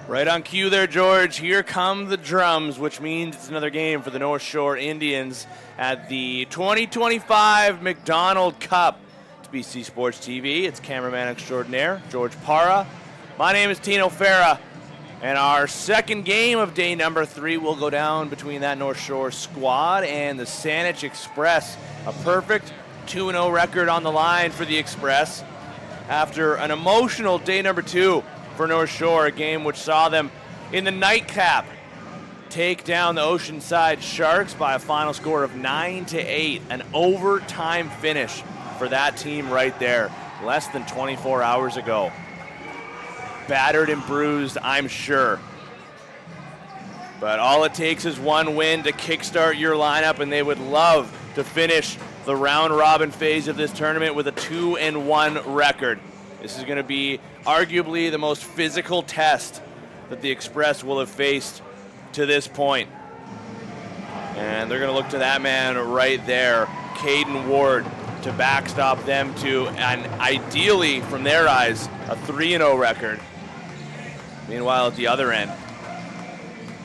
Right on cue there, George. Here come the drums, which means it's another game for the Northshore Indians at the 2025 MacDonald Cup. It's BC Sports TV. It's cameraman extraordinaire, George Parra. My name is Tino Farah, and our second game of day number 3 will go down between that Northshore squad and the Saanich Express. A perfect 2-0 record on the line for the Express after an emotional day number 2 for Northshore, a game which saw them in the nightcap take down the Oceanside Sharks by a final score of 9-8, an overtime finish for that team right there, less than 24 hours ago. Battered and bruised, I'm sure. But all it takes is one win to kickstart your lineup, and they would love to finish the round-robin phase of this tournament with a 2-1 record. This is going to be arguably the most physical test that the Express will have faced to this point. And they're going to look to that man right there, Caden Ward, to backstop them to an ideally, from their eyes, a 3-0 record. Meanwhile, at the other end,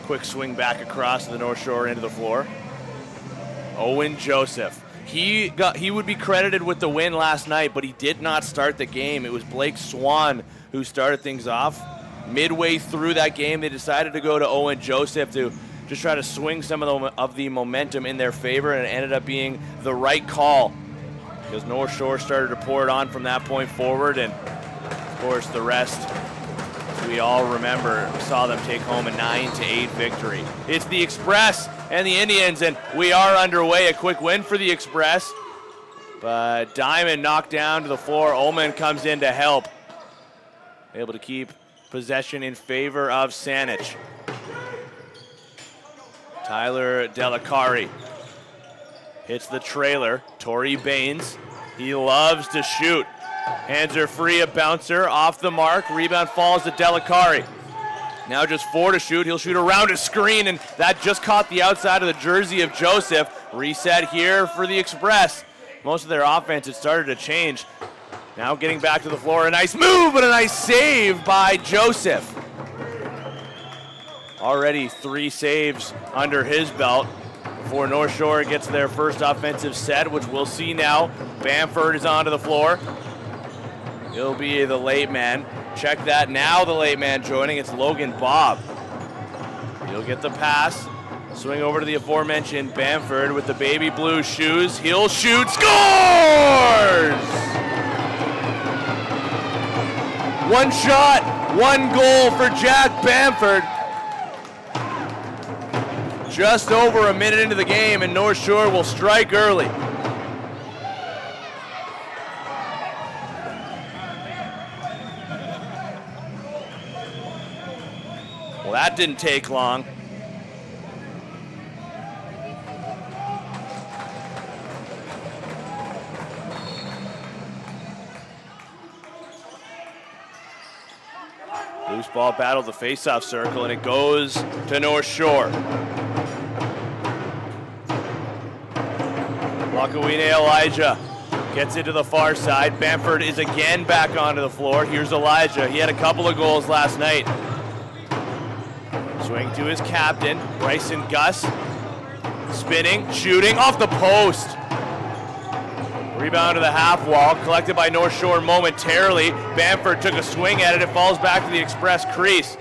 quick swing back across to the Northshore into the floor. Owen Joseph. He would be credited with the win last night, but he did not start the game. It was Blake Swan who started things off. Midway through that game, they decided to go to Owen Joseph to just try to swing some of the momentum in their favor, and it ended up being the right call because Northshore started to pour it on from that point forward, and of course the rest, as we all remember, saw them take home a 9-8 victory. It's the Express and the Indians, and we are underway. A quick win for the Express, but Diamond knocked down to the floor. Ullman comes in to help, able to keep possession in favor of Saanich. Tyler Delicari hits the trailer. Torrey Baines, he loves to shoot. Hands are free, a bouncer off the mark. Rebound falls to Delicari. Now just 4 to shoot. He'll shoot around a screen, and that just caught the outside of the jersey of Joseph. Reset here for the Express. Most of their offense had started to change. Now getting back to the floor. A nice move, but a nice save by Joseph. Already 3 saves under his belt before Northshore gets their first offensive set, which we'll see now. Bamford is onto the floor. He'll be the late man. Check that now, the late man joining. It's Logan Bobb. He'll get the pass. Swing over to the aforementioned Bamford with the baby blue shoes. He'll shoot. Scores! One shot, one goal for Jack Bamford. Just over a minute into the game, and Northshore will strike early. Well, that didn't take long. Loose ball battle the face-off circle, and it goes to Northshore. Lakawine Elijah gets it to the far side. Bamford is again back onto the floor. Here's Elijah. He had a couple of goals last night. Swing to his captain, Bryson Gus. Spinning, shooting, off the post. Rebound to the half wall, collected by Northshore momentarily. Bamford took a swing at it. It falls back to the Express crease.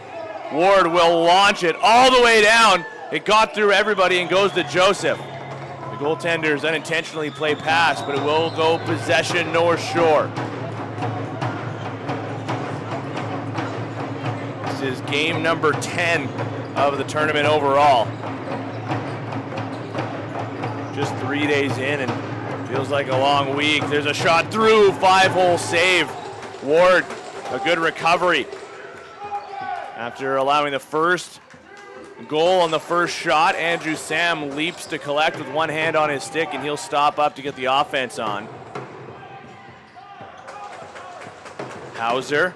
Ward will launch it all the way down. It got through everybody and goes to Joseph. The goaltenders unintentionally play pass, but it will go possession Northshore. This is game number 10 of the tournament overall. Just 3 days in, and feels like a long week. There's a shot through, 5-hole save. Ward, a good recovery. After allowing the first goal on the first shot, Andrew Sam leaps to collect with one hand on his stick, and he'll stop up to get the offense on. Hauser,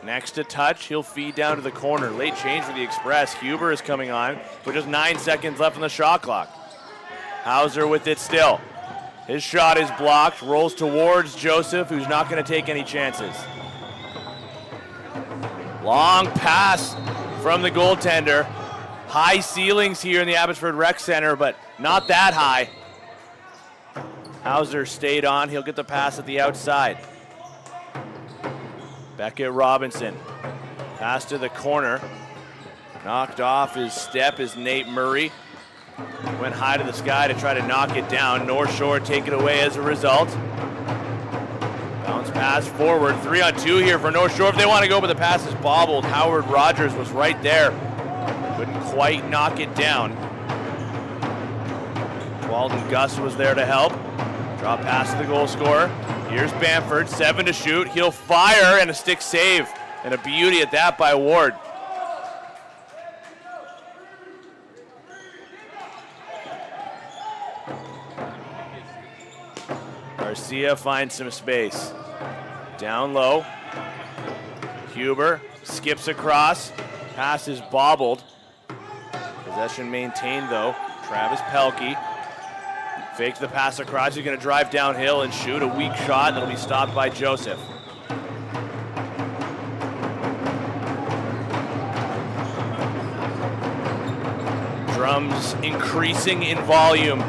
next to touch, he'll feed down to the corner. Late change for the Express. Huber is coming on with just 9 seconds left on the shot clock. Hauser with it still. His shot is blocked, rolls towards Joseph, who's not going to take any chances. Long pass from the goaltender. High ceilings here in the Abbotsford Rec Center, but not that high. Hauser stayed on. He'll get the pass at the outside. Beckett Robinson. Pass to the corner. Knocked off his step is Nate Murray. Went high to the sky to try to knock it down. Northshore take it away as a result. Bounce pass forward. 3-on-2 here for Northshore if they want to go, but the pass is bobbled. Howard Rogers was right there. Couldn't quite knock it down. Walden Gus was there to help. Draw pass to the goal scorer. Here's Bamford, 7 to shoot. He'll fire and a stick save. And a beauty at that by Ward. Garcia finds some space. Down low. Huber skips across. Pass is bobbled. Possession maintained though. Travis Pelkey fakes the pass across. He's going to drive downhill and shoot a weak shot that'll be stopped by Joseph. Drums increasing in volume.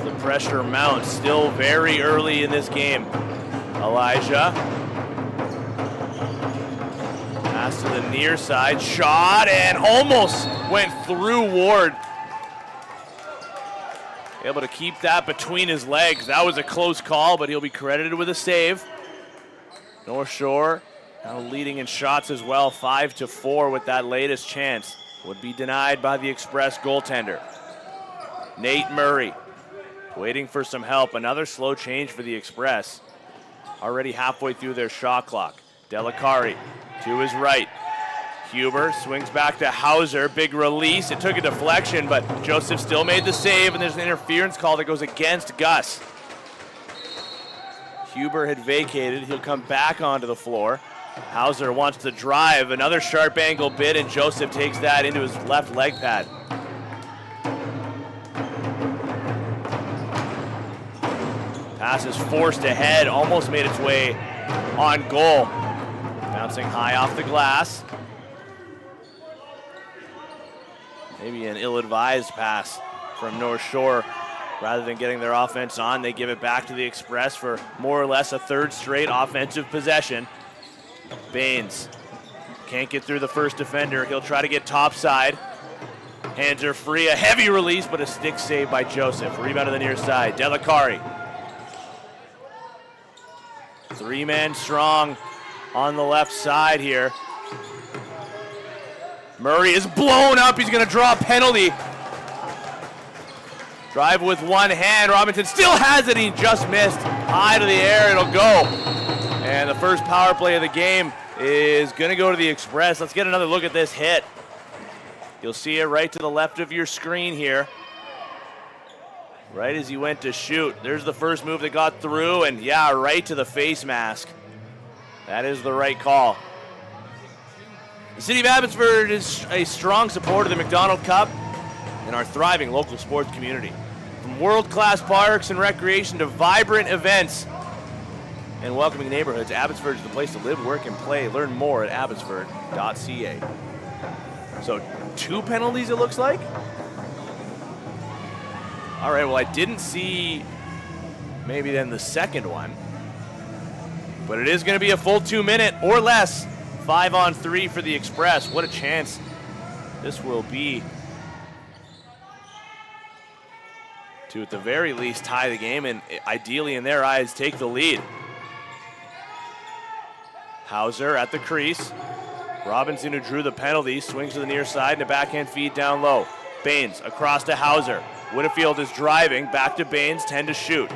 The pressure mounts, still very early in this game. Elijah. Pass to the near side, shot, and almost went through Ward. Able to keep that between his legs. That was a close call, but he'll be credited with a save. Northshore now leading in shots as well, 5-4 with that latest chance. Would be denied by the Express goaltender. Nate Murray waiting for some help. Another slow change for the Express. Already halfway through their shot clock. Delicari to his right. Huber swings back to Hauser. Big release. It took a deflection, but Joseph still made the save, and there's an interference call that goes against Gus. Huber had vacated. He'll come back onto the floor. Hauser wants to drive. Another sharp angle bid, and Joseph takes that into his left leg pad. Pass is forced ahead. Almost made its way on goal. Bouncing high off the glass. Maybe an ill-advised pass from Northshore. Rather than getting their offense on, they give it back to the Express for more or less a third straight offensive possession. Baines can't get through the first defender. He'll try to get topside. Hands are free. A heavy release, but a stick save by Joseph. Rebound to the near side. Delicari. 3-man strong on the left side here. Murray is blown up. He's going to draw a penalty. Drive with one hand. Robinson still has it. He just missed. High to the air. It'll go. And the first power play of the game is going to go to the Express. Let's get another look at this hit. You'll see it right to the left of your screen here. Right as he went to shoot. There's the first move that got through. And yeah, right to the face mask. That is the right call. The City of Abbotsford is a strong supporter of the MacDonald Cup and our thriving local sports community. From world-class parks and recreation to vibrant events and welcoming neighborhoods, Abbotsford is the place to live, work, and play. Learn more at abbotsford.ca. So 2 penalties it looks like? All right, well I didn't see maybe then the second one, but it is going to be a full 2 minute or less. 5-on-3 for the Express. What a chance this will be to, at the very least, tie the game and ideally, in their eyes, take the lead. Hauser at the crease. Robinson, who drew the penalty, swings to the near side and a backhand feed down low. Baines across to Hauser. Whitfield is driving. Back to Baines, 10 to shoot.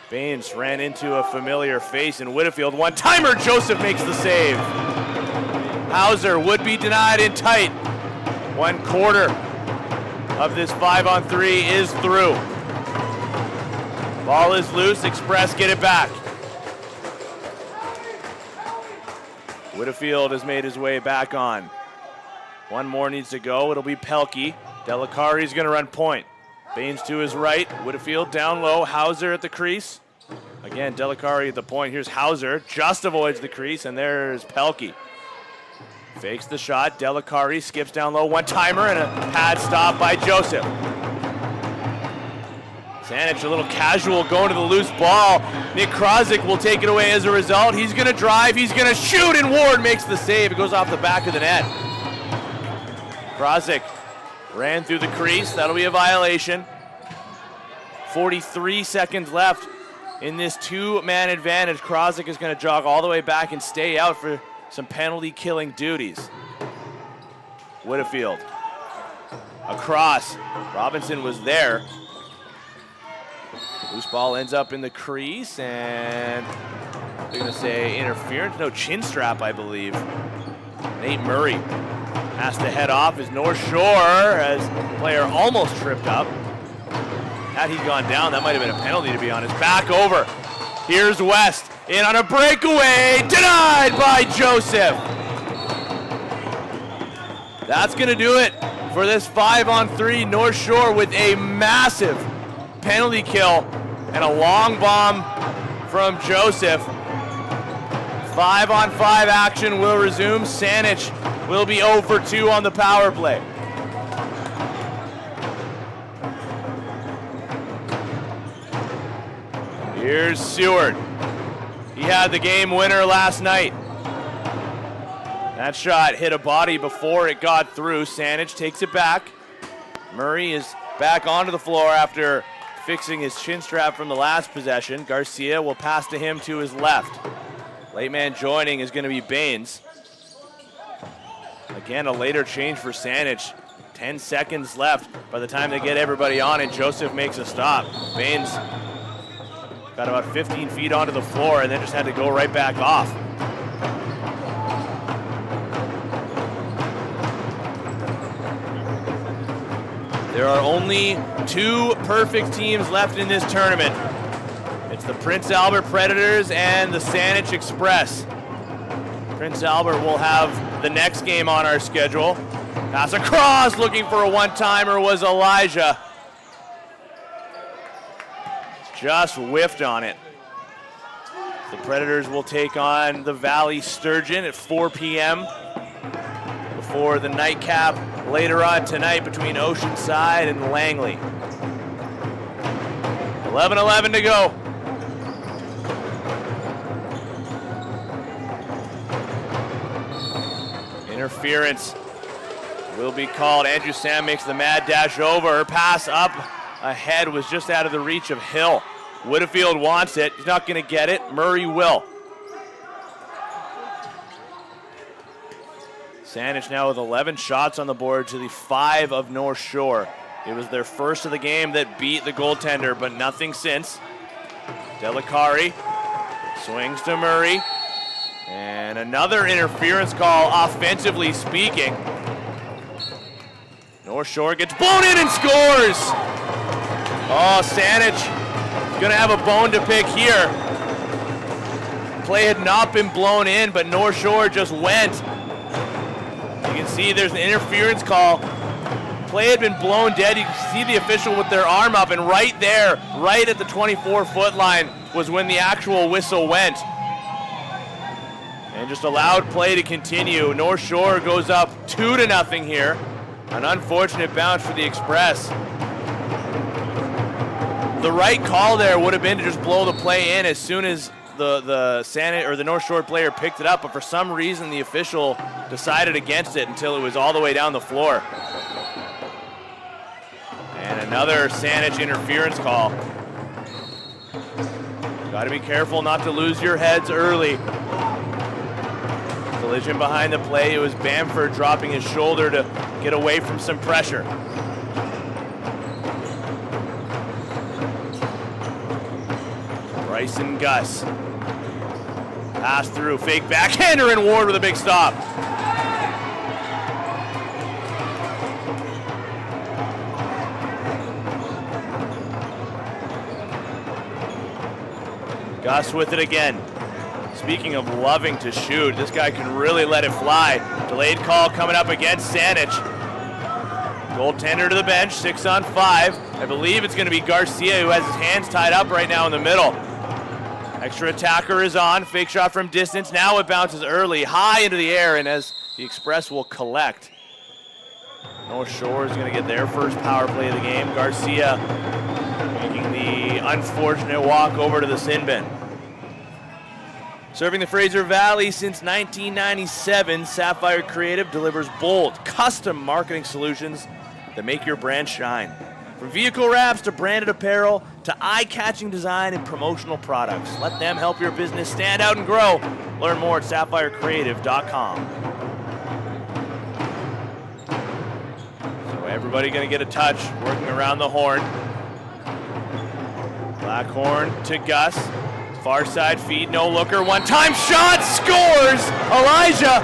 Baines ran into a familiar face in Whitfield. One-timer, Joseph makes the save. Hauser would be denied in tight. 1/4 of this 5-on-3 is through. Ball is loose, Express get it back. Whitfield has made his way back on. One more needs to go, it'll be Pelkey. Delicari's gonna run point. Baines to his right, Whitfield down low, Hauser at the crease. Again, Delicari at the point. Here's Hauser, just avoids the crease, and there's Pelkey. Fakes the shot, Delicari skips down low, one-timer, and a pad stop by Joseph. Saanich a little casual going to the loose ball. Nick Krozik will take it away as a result. He's gonna drive, he's gonna shoot, and Ward makes the save. It goes off the back of the net. Krozik ran through the crease, that'll be a violation. 43 seconds left in this two-man advantage. Krozik is gonna jog all the way back and stay out for some penalty-killing duties. Whitfield, across, Robinson was there. Loose ball ends up in the crease, and they're gonna say interference, no, chin strap, I believe. Nate Murray has to head off as North Shore, as the player almost tripped up. Had he gone down, that might have been a penalty, to be honest. Back over, here's West, in on a breakaway, denied by Joseph. That's gonna do it for this 5-on-3. North Shore with a massive penalty kill and a long bomb from Joseph. 5-on-5 action will resume. Saanich will be 0 for 2 on the power play. Here's Seward. He had the game winner last night. That shot hit a body before it got through. Saanich takes it back. Murray is back onto the floor after fixing his chin strap from the last possession. Garcia will pass to him to his left. Late man joining is going to be Baines. Again, a later change for Saanich. 10 seconds left by the time they get everybody on, and Joseph makes a stop. Baines got about 15 feet onto the floor and then just had to go right back off. There are only 2 perfect teams left in this tournament. It's the Prince Albert Predators and the Saanich Express. Prince Albert will have the next game on our schedule. Pass across, looking for a one-timer was Elijah. Just whiffed on it. The Predators will take on the Valley Sturgeon at 4 p.m. before the nightcap later on tonight between Oceanside and Langley. 11:11 to go. Interference will be called. Andrew Sam makes the mad dash over. Her pass up ahead was just out of the reach of Hill. Whitfield wants it. He's not going to get it. Murray will. Saanich now with 11 shots on the board to the 5 of North Shore. It was their first of the game that beat the goaltender, but nothing since. Delicari swings to Murray. And another interference call, offensively speaking. North Shore gets blown in and scores! Oh, Saanich gonna have a bone to pick here. Play had not been blown in, but North Shore just went. You can see there's an interference call. Play had been blown dead. You can see the official with their arm up, and right there, right at the 24-foot line, was when the actual whistle went. And just allowed play to continue. North Shore goes up 2-0 here. An unfortunate bounce for the Express. The right call there would have been to just blow the play in as soon as the Saanich or the North Shore player picked it up, but for some reason the official decided against it until it was all the way down the floor. And another Saanich interference call. Got to be careful not to lose your heads early. Collision behind the play. It was Bamford dropping his shoulder to get away from some pressure. Bryce and Gus. Pass through, fake backhander, and Ward with a big stop. Gus with it again. Speaking of loving to shoot, this guy can really let it fly. Delayed call coming up against Saanich. Goaltender to the bench, 6 on 5. I believe it's going to be Garcia who has his hands tied up right now in the middle. Extra attacker is on. Fake shot from distance. Now it bounces early, high into the air, and as the Express will collect. North Shore is going to get their first power play of the game. Garcia making the unfortunate walk over to the sin bin. Serving the Fraser Valley since 1997, Sapphire Creative delivers bold, custom marketing solutions that make your brand shine. From vehicle wraps to branded apparel to eye-catching design and promotional products. Let them help your business stand out and grow. Learn more at sapphirecreative.com. So everybody going to get a touch, working around the horn. Blackhorn to Gus. Far side feed, no looker, one-time shot, scores! Elijah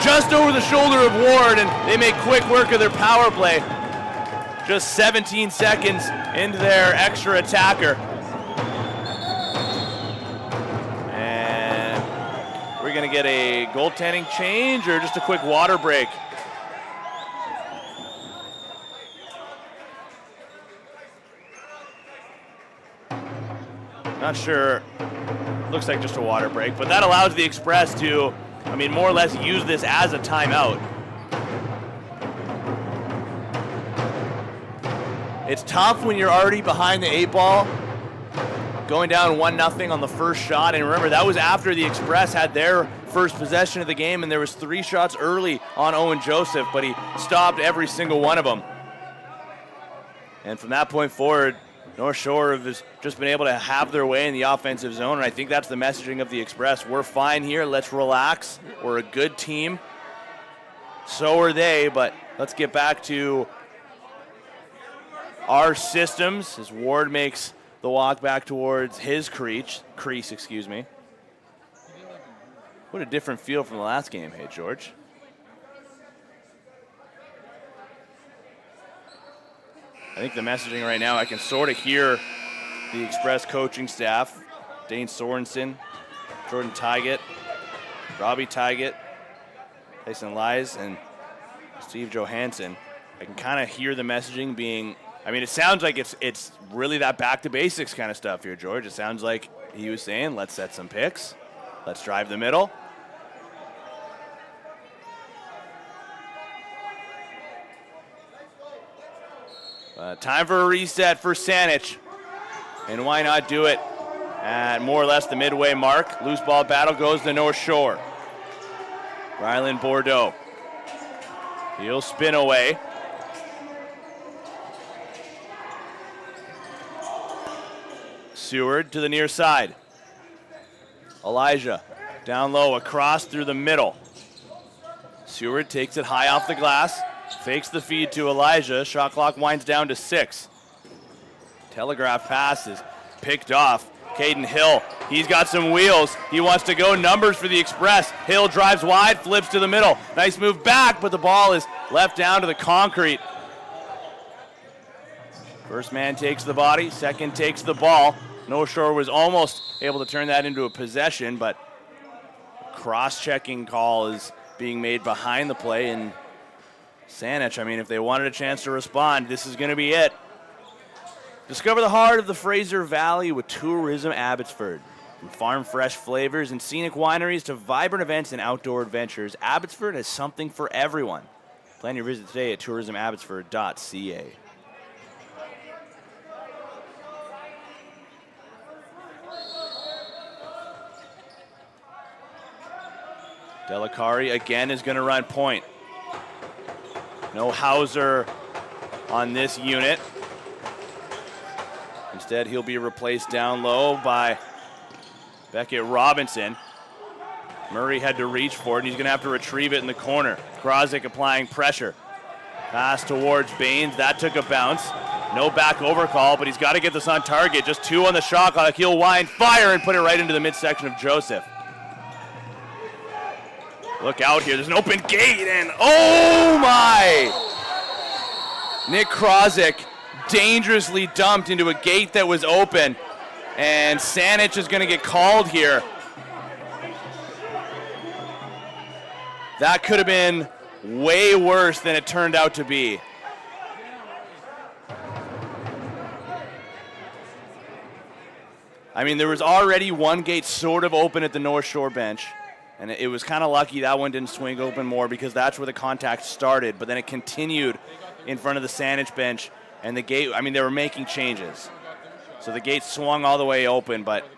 just over the shoulder of Ward, and they make quick work of their power play. Just 17 seconds into their extra attacker. And we're gonna get a goaltending change or just a quick water break? Not sure. Looks like just a water break, but that allows the Express to, more or less use this as a timeout. It's tough when you're already behind the 8 ball, going down 1-0 on the first shot. And remember, that was after the Express had their first possession of the game, and there was 3 shots early on Owen Joseph, but he stopped every single one of them. And from that point forward, North Shore has just been able to have their way in the offensive zone, and I think that's the messaging of the Express. We're fine here. Let's relax. We're a good team. So are they, but let's get back to our systems as Ward makes the walk back towards his crease. What a different feel from the last game, hey, George. I think the messaging right now, I can sort of hear the Express coaching staff, Dane Sorensen, Jordan Tygett, Robbie Tygett, Tyson Lies, and Steve Johansson. I can kind of hear the messaging being, it sounds like it's really that back to basics kind of stuff here, George. It sounds like he was saying, let's set some picks, let's drive the middle. Time for a reset for Saanich. And why not do it at more or less the midway mark? Loose ball battle goes to North Shore. Ryland Bordeaux. He'll spin away. Seward to the near side. Elijah down low, across through the middle. Seward takes it high off the glass. Fakes the feed to Elijah. Shot clock winds down to 6. Telegraph pass is picked off. Caden Hill, he's got some wheels. He wants to go numbers for the Express. Hill drives wide, flips to the middle. Nice move back, but the ball is left down to the concrete. First man takes the body, second takes the ball. North Shore was almost able to turn that into a possession, but cross-checking call is being made behind the play, and Saanich, if they wanted a chance to respond, this is going to be it. Discover the heart of the Fraser Valley with Tourism Abbotsford. From farm fresh flavors and scenic wineries to vibrant events and outdoor adventures, Abbotsford has something for everyone. Plan your visit today at tourismabbotsford.ca. Delicari again is going to run point. No Hauser on this unit. Instead, he'll be replaced down low by Beckett Robinson. Murray had to reach for it, and he's going to have to retrieve it in the corner. Krozik applying pressure. Pass towards Baines. That took a bounce. No back over call, but he's got to get this on target. Just 2 on the shot clock. He'll wind, fire, and put it right into the midsection of Joseph. Look out here, there's an open gate, and oh my! Nick Krozik dangerously dumped into a gate that was open, and Saanich is gonna get called here. That could have been way worse than it turned out to be. I mean, there was already one gate sort of open at the North Shore bench, and it was kind of lucky that one didn't swing open more because that's where the contact started, but then it continued in front of the Saanich bench, and the gate, I mean, they were making changes. So the gate swung all the way open, but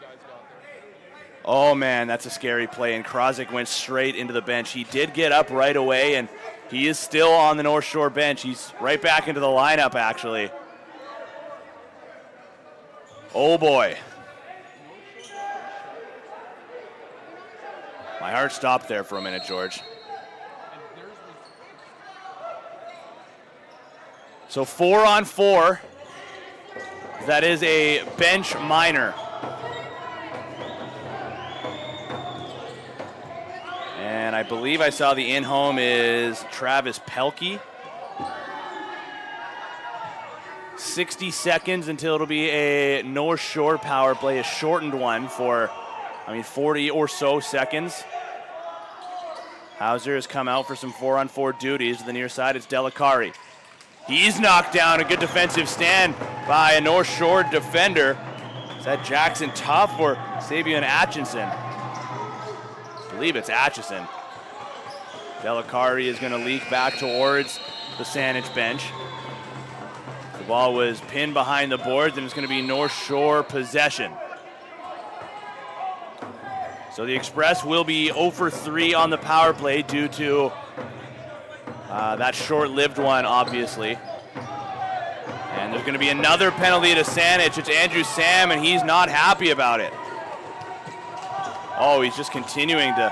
oh man, that's a scary play, and Krozik went straight into the bench. He did get up right away, and he is still on the North Shore bench. He's right back into the lineup, actually. Oh boy. My heart stopped there for a minute, George. So 4-on-4. That is a bench minor. And I believe I saw the in-home is Travis Pelkey. 60 seconds until it'll be a North Shore power play, a shortened one for, 40 or so seconds. Hauser has come out for some 4-on-4 duties. To the near side, it's Delicari. He's knocked down. A good defensive stand by a North Shore defender. Is that Jackson Tuff or Savion Atchison? I believe it's Atchison. Delicari is going to leak back towards the Saanich bench. The ball was pinned behind the boards, and it's going to be North Shore possession. So the Express will be 0 for 3 on the power play due to that short-lived one, obviously. And there's going to be another penalty to Saanich. It's Andrew Sam, and he's not happy about it. Oh, he's just continuing to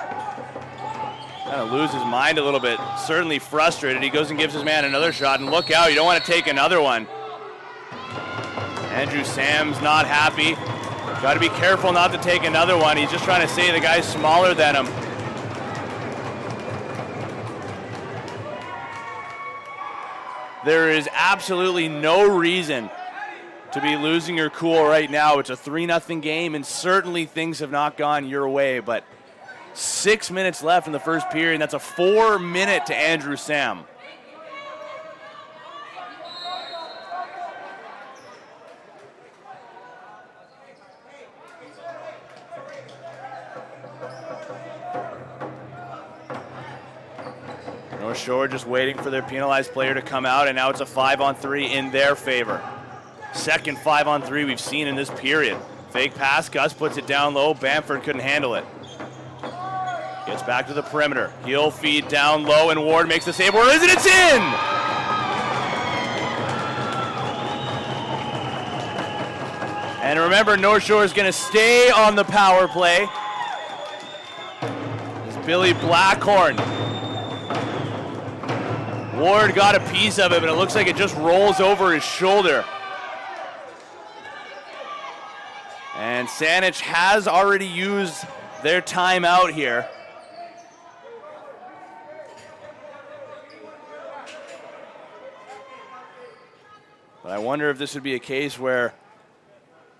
kind of lose his mind a little bit. Certainly frustrated. He goes and gives his man another shot, and look out, you don't want to take another one. Andrew Sam's not happy. Got to be careful not to take another one. He's just trying to say the guy's smaller than him. There is absolutely no reason to be losing your cool right now. It's a 3-0 game, and certainly things have not gone your way, but 6 minutes left in the first period, and that's a 4-minute to Andrew Sam. North Shore just waiting for their penalized player to come out, and now it's a 5-on-3 in their favor. Second 5-on-3 we've seen in this period. Fake pass, Gus puts it down low, Bamford couldn't handle it. Gets back to the perimeter. He'll feed down low, and Ward makes the save. Where is it? It's in! And remember, North Shore is going to stay on the power play. It's Billy Blackhorn. Ward got a piece of it, but it looks like it just rolls over his shoulder. And Saanich has already used their timeout here. But I wonder if this would be a case where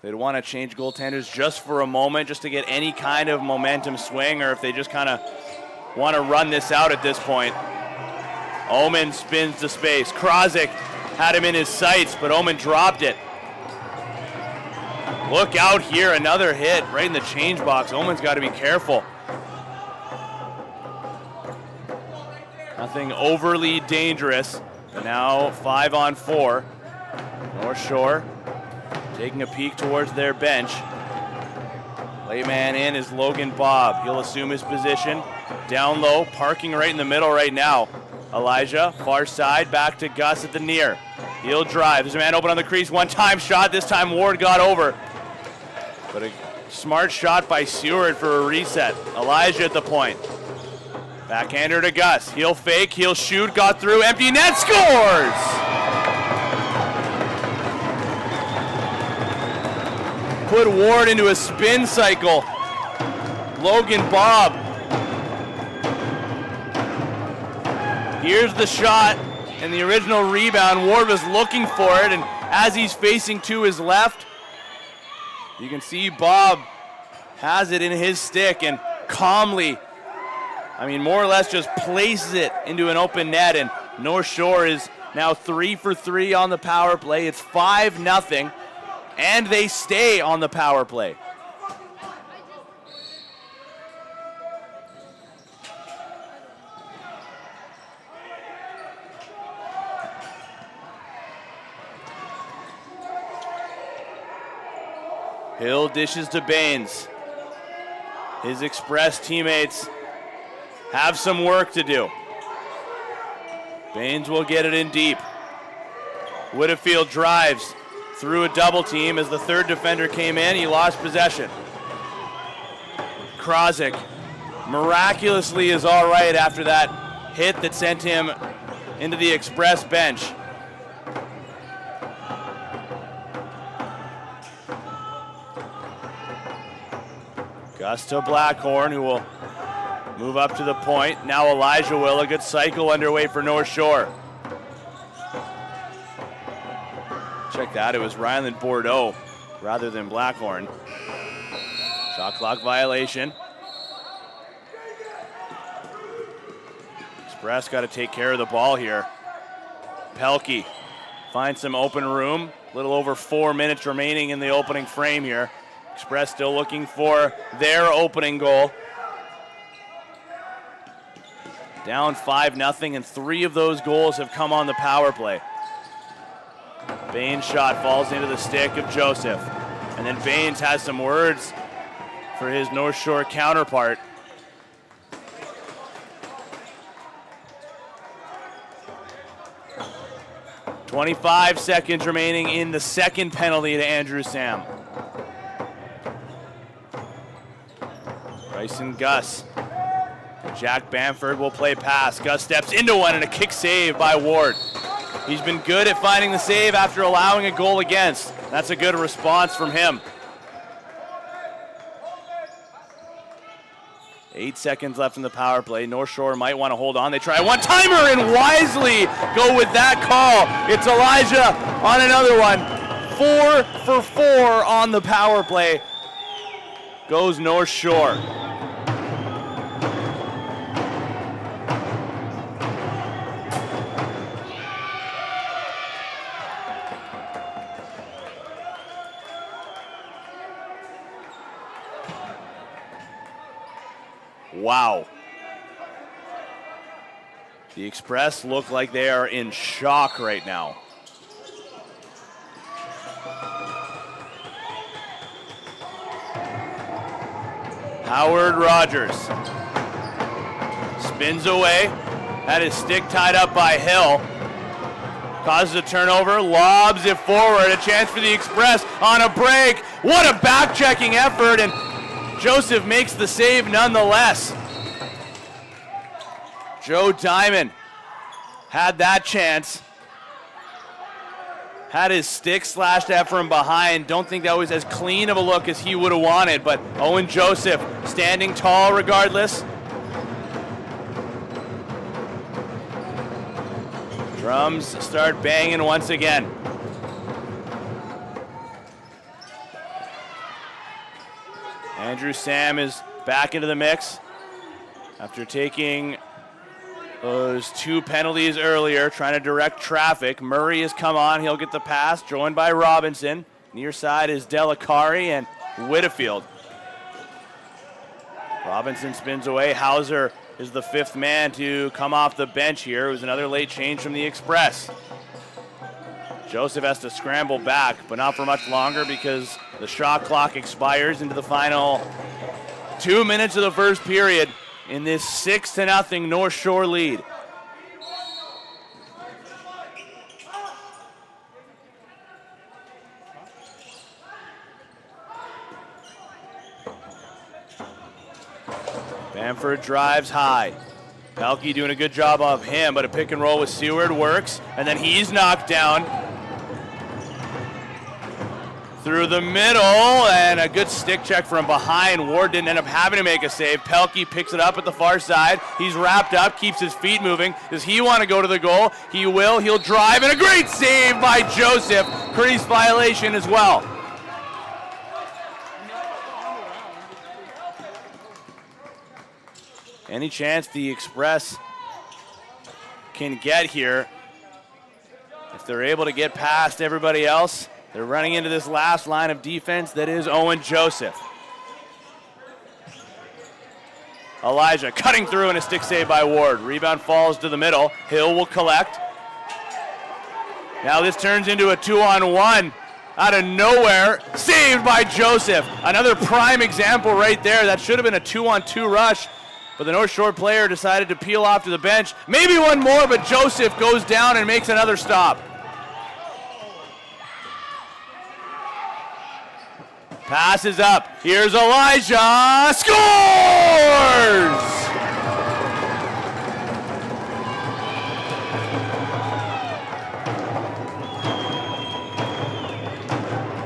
they'd want to change goaltenders just for a moment, just to get any kind of momentum swing, or if they just kind of want to run this out at this point. Omen spins to space. Krozik had him in his sights, but Omen dropped it. Look out here, another hit right in the change box. Omen's got to be careful. Nothing overly dangerous, but now 5-on-4. North Shore taking a peek towards their bench. Late man in is Logan Bobb. He'll assume his position. Down low, parking right in the middle right now. Elijah, far side, back to Gus at the near. He'll drive. There's a man open on the crease. One-time shot. This time Ward got over. But a smart shot by Seward for a reset. Elijah at the point. Backhander to Gus. He'll fake. He'll shoot. Got through. Empty net. Scores! Put Ward into a spin cycle. Logan Bobb. Here's the shot and the original rebound. Ward was looking for it, and as he's facing to his left, you can see Bobb has it in his stick and calmly, more or less just places it into an open net, and North Shore is now 3 for 3 on the power play. It's 5-0, and they stay on the power play. Hill dishes to Baines. His Express teammates have some work to do. Baines will get it in deep. Whitfield drives through a double team as the third defender came in. He lost possession. Krozik miraculously is all right after that hit that sent him into the Express bench. Gus to Blackhorn, who will move up to the point. Now Elijah will. A good cycle underway for North Shore. Check that. It was Ryland Bordeaux rather than Blackhorn. Shot clock violation. Express got to take care of the ball here. Pelkey finds some open room. A little over 4 minutes remaining in the opening frame here. Express still looking for their opening goal. Down 5-0, and 3 of those goals have come on the power play. Baines' shot falls into the stick of Joseph. And then Baines has some words for his North Shore counterpart. "25 seconds remaining in the second penalty to Andrew Sam." Bryson Gus. Jack Bamford will play pass. Gus steps into one and a kick save by Ward. He's been good at finding the save after allowing a goal against. That's a good response from him. 8 seconds left in the power play. North Shore might want to hold on. They try a one-timer and wisely go with that call. It's Elijah on another one. 4 for 4 on the power play. Goes North Shore. Wow. The Express look like they are in shock right now. Howard Rogers spins away, had his stick tied up by Hill. Causes a turnover, lobs it forward, a chance for the Express on a break. What a back-checking effort, and Joseph makes the save nonetheless. Joe Diamond had that chance. Had his stick slashed at from behind. Don't think that was as clean of a look as he would have wanted, but Owen Joseph standing tall regardless. Drums start banging once again. Andrew Sam is back into the mix after taking those 2 penalties earlier, trying to direct traffic. Murray has come on. He'll get the pass, joined by Robinson. Near side is Delicari and Whitfield. Robinson spins away. Hauser is the 5th man to come off the bench here. It was another late change from the Express. Joseph has to scramble back, but not for much longer because the shot clock expires into the final 2 minutes of the first period in this 6-0 North Shore lead. Bamford drives high. Pelkey doing a good job of him, but a pick and roll with Seward works, and then he's knocked down through the middle, and a good stick check from behind. Ward didn't end up having to make a save. Pelkey picks it up at the far side. He's wrapped up, keeps his feet moving. Does he want to go to the goal? He will. He'll drive, and a great save by Joseph. Crease violation as well. Any chance the Express can get here, if they're able to get past everybody else, they're running into this last line of defense that is Owen Joseph. Elijah cutting through and a stick save by Ward. Rebound falls to the middle. Hill will collect. Now this turns into a 2-on-1. out of nowhere, saved by Joseph. Another prime example right there. That should have been a 2-on-2 rush, but the North Shore player decided to peel off to the bench. Maybe one more, but Joseph goes down and makes another stop. Passes up. Here's Elijah. Scores!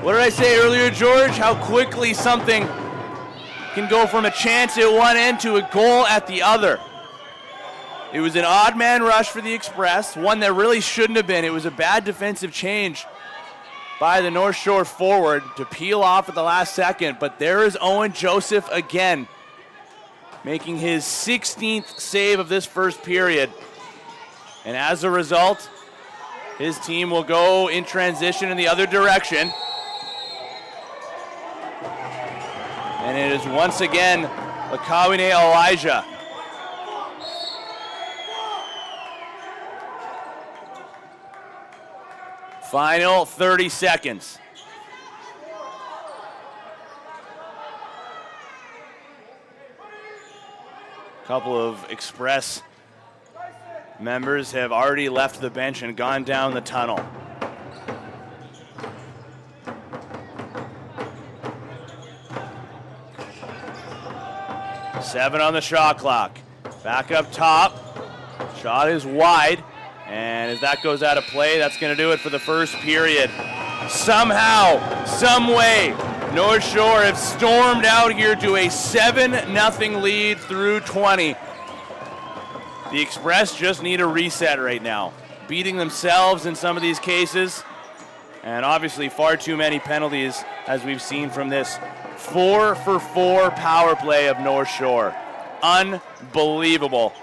What did I say earlier, George? How quickly something can go from a chance at one end to a goal at the other. It was an odd man rush for the Express, one that really shouldn't have been. It was a bad defensive change by the North Shore forward to peel off at the last second, but there is Owen Joseph again, making his 16th save of this first period. And as a result, his team will go in transition in the other direction. And it is once again Lakawine Elijah. Final 30 seconds. A couple of Express members have already left the bench and gone down the tunnel. Seven on the shot clock. Back up top. Shot is wide. And as that goes out of play, that's going to do it for the first period. Somehow, some way, North Shore have stormed out here to a 7-0 lead through 20. The Express just need a reset right now. Beating themselves in some of these cases. And obviously far too many penalties, as we've seen from this 4-for-4 power play of North Shore. Unbelievable.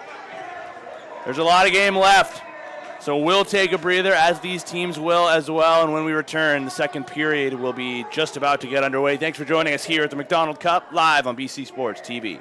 There's a lot of game left, so we'll take a breather, as these teams will as well. And when we return, the second period will be just about to get underway. Thanks for joining us here at the MacDonald Cup, live on BC Sports TV.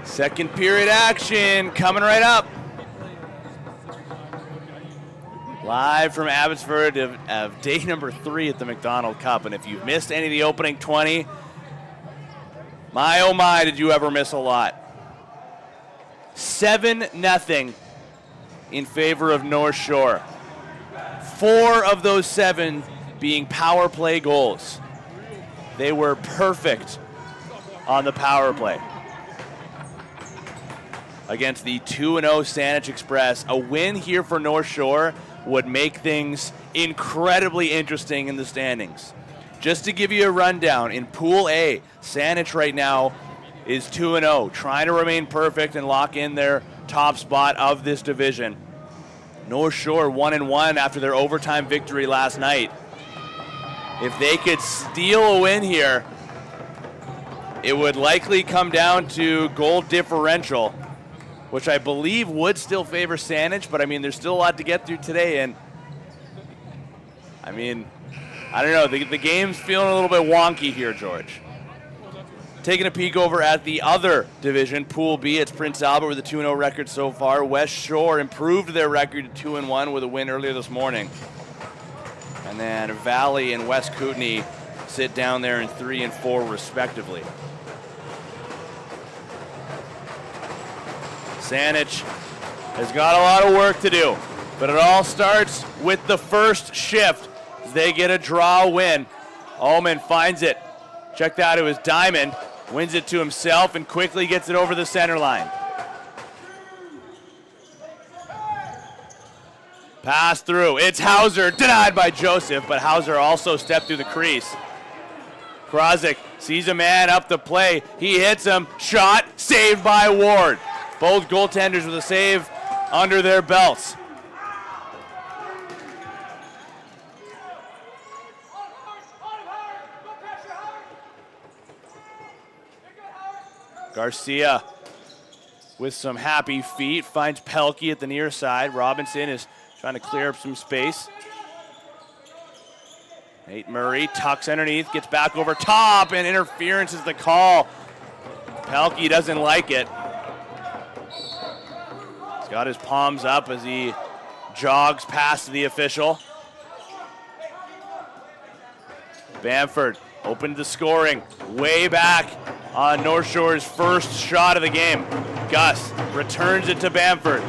Second period action coming right up. Live from Abbotsford of day number 3 at the MacDonald Cup. And if you've missed any of the opening 20, my oh my, did you ever miss a lot. 7-0 in favor of Northshore. 4 of those 7 being power play goals. They were perfect on the power play against the 2-0 Saanich Express. A win here for Northshore would make things incredibly interesting in the standings. Just to give you a rundown, in Pool A, Saanich right now is 2-0, trying to remain perfect and lock in their top spot of this division. Northshore 1-1 after their overtime victory last night. If they could steal a win here, it would likely come down to goal differential, which I believe would still favor Saanich, but I mean, there's still a lot to get through today, and I mean, I don't know, the game's feeling a little bit wonky here, George. Taking a peek over at the other division, Pool B, it's Prince Albert with a 2-0 record so far. West Shore improved their record to 2-1 with a win earlier this morning. And then Valley and West Kootenay sit down there in 3 and 4 respectively. Saanich has got a lot of work to do, but it all starts with the first shift. They get a draw win. Omen finds it. Check that, it was Diamond. Wins it to himself and quickly gets it over the center line. Pass through, it's Hauser, denied by Joseph, but Hauser also stepped through the crease. Krozik sees a man up the play. He hits him, shot, saved by Ward. Both goaltenders with a save under their belts. Garcia with some happy feet finds Pelkey at the near side. Robinson is trying to clear up some space. Nate Murray tucks underneath, gets back over top, and interference is the call. Pelkey doesn't like it. He's got his palms up as he jogs past the official. Bamford opened the scoring, way back on Northshore's first shot of the game. Gus returns it to Bamford.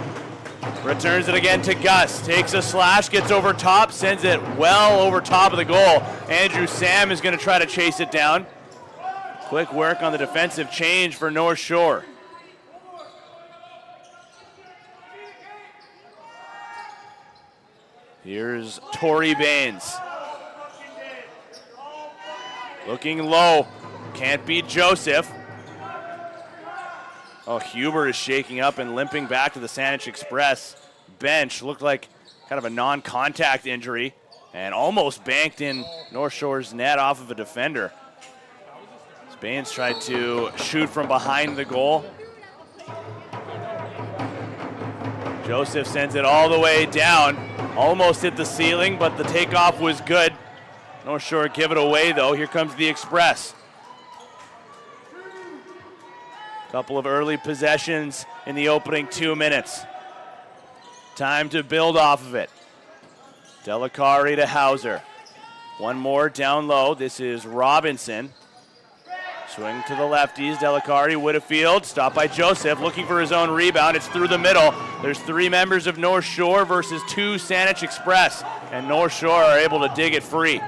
Returns it again to Gus. Takes a slash, gets over top, sends it well over top of the goal. Andrew Sam is going to try to chase it down. Quick work on the defensive change for Northshore. Here's Torrey Baines. Looking low. Can't beat Joseph. Oh, Huber is shaking up and limping back to the Saanich Express bench. Looked like kind of a non-contact injury and almost banked in Northshore's net off of a defender. Baines tried to shoot from behind the goal. Joseph sends it all the way down. Almost hit the ceiling, but the takeoff was good. Northshore give it away, though. Here comes the Express. Couple of early possessions in the opening 2 minutes. Time to build off of it. Delicari to Hauser. One more down low. This is Robinson. Swing to the lefties. Delicari, Whitfield. Stopped by Joseph, looking for his own rebound. It's through the middle. There's 3 members of Northshore versus 2 Saanich Express. And Northshore are able to dig it free.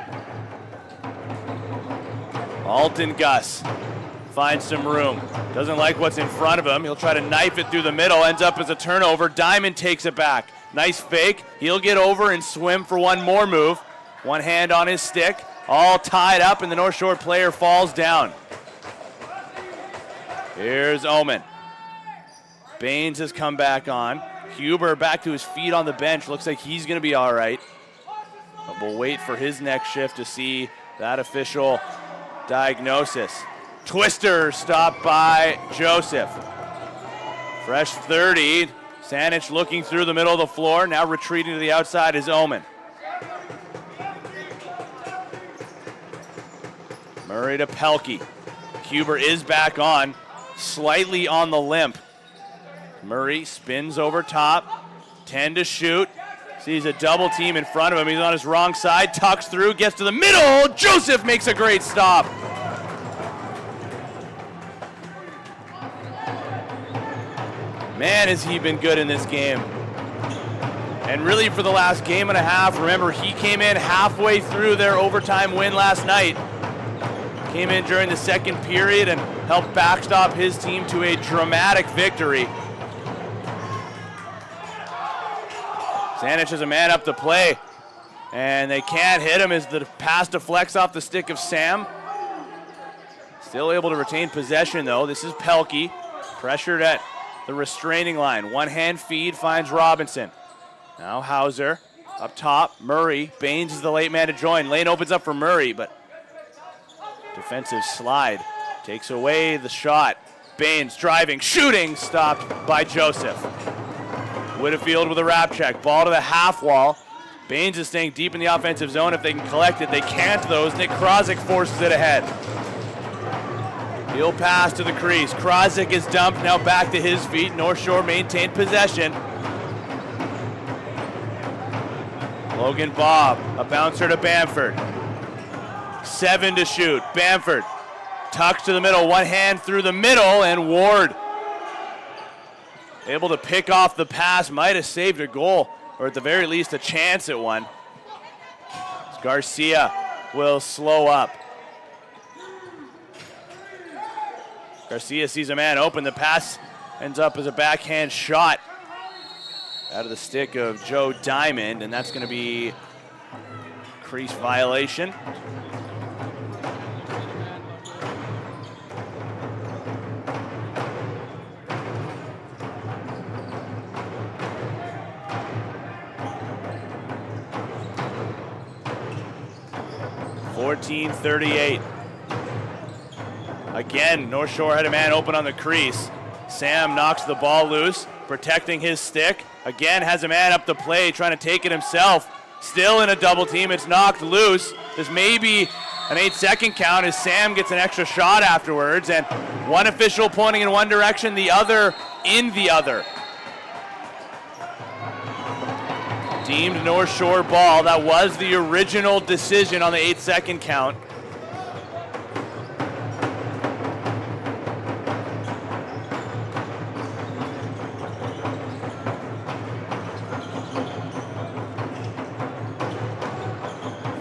Alton Gus finds some room. Doesn't like what's in front of him. He'll try to knife it through the middle. Ends up as a turnover. Diamond takes it back. Nice fake. He'll get over and swim for one more move. One hand on his stick. All tied up, and the Northshore player falls down. Here's Omen. Baines has come back on. Huber back to his feet on the bench. Looks like he's going to be all right. But we'll wait for his next shift to see that official diagnosis. Twister stopped by Joseph. Fresh 30. Saanich looking through the middle of the floor. Now retreating to the outside is Omen. Murray to Pelkey. Huber is back on. slightly on the limp. Murray spins over top, 10 to shoot. Sees a double team in front of him. He's on his wrong side, tucks through, gets to the middle. Joseph makes a great stop. Man, has he been good in this game. And really for the last game and a half, remember he came in halfway through their overtime win last night. Came in during the second period and helped backstop his team to a dramatic victory. Saanich has a man up to play, and they can't hit him as the pass deflects off the stick of Sam. Still able to retain possession though. This is Pelkey, pressured at the restraining line. One-hand feed finds Robinson. Now Hauser up top. Murray. Baines is the late man to join. Lane opens up for Murray, but defensive slide takes away the shot. Baines driving, shooting, stopped by Joseph. Whitfield with a wrap check. Ball to the half wall. Baines is staying deep in the offensive zone. If they can collect it, they can't though. Nick Krozik forces it ahead. He'll pass to the crease. Krozik is dumped, now back to his feet. Northshore maintained possession. Logan Bobb, a bouncer to Bamford. 7 to shoot. Bamford tucks to the middle, one hand through the middle, and Ward able to pick off the pass, might have saved a goal, or at the very least a chance at one. Garcia will slow up. Garcia sees a man open. The pass ends up as a backhand shot out of the stick of Joe Diamond, and that's going to be crease violation. .38. Again, Northshore had a man open on the crease. Sam knocks the ball loose, protecting his stick. Again, has a man up the play, trying to take it himself. Still in a double team, it's knocked loose. There's maybe an 8-second count as Sam gets an extra shot afterwards, and one official pointing in one direction, the other in the other. Deemed Northshore ball. That was the original decision on the 8-second count.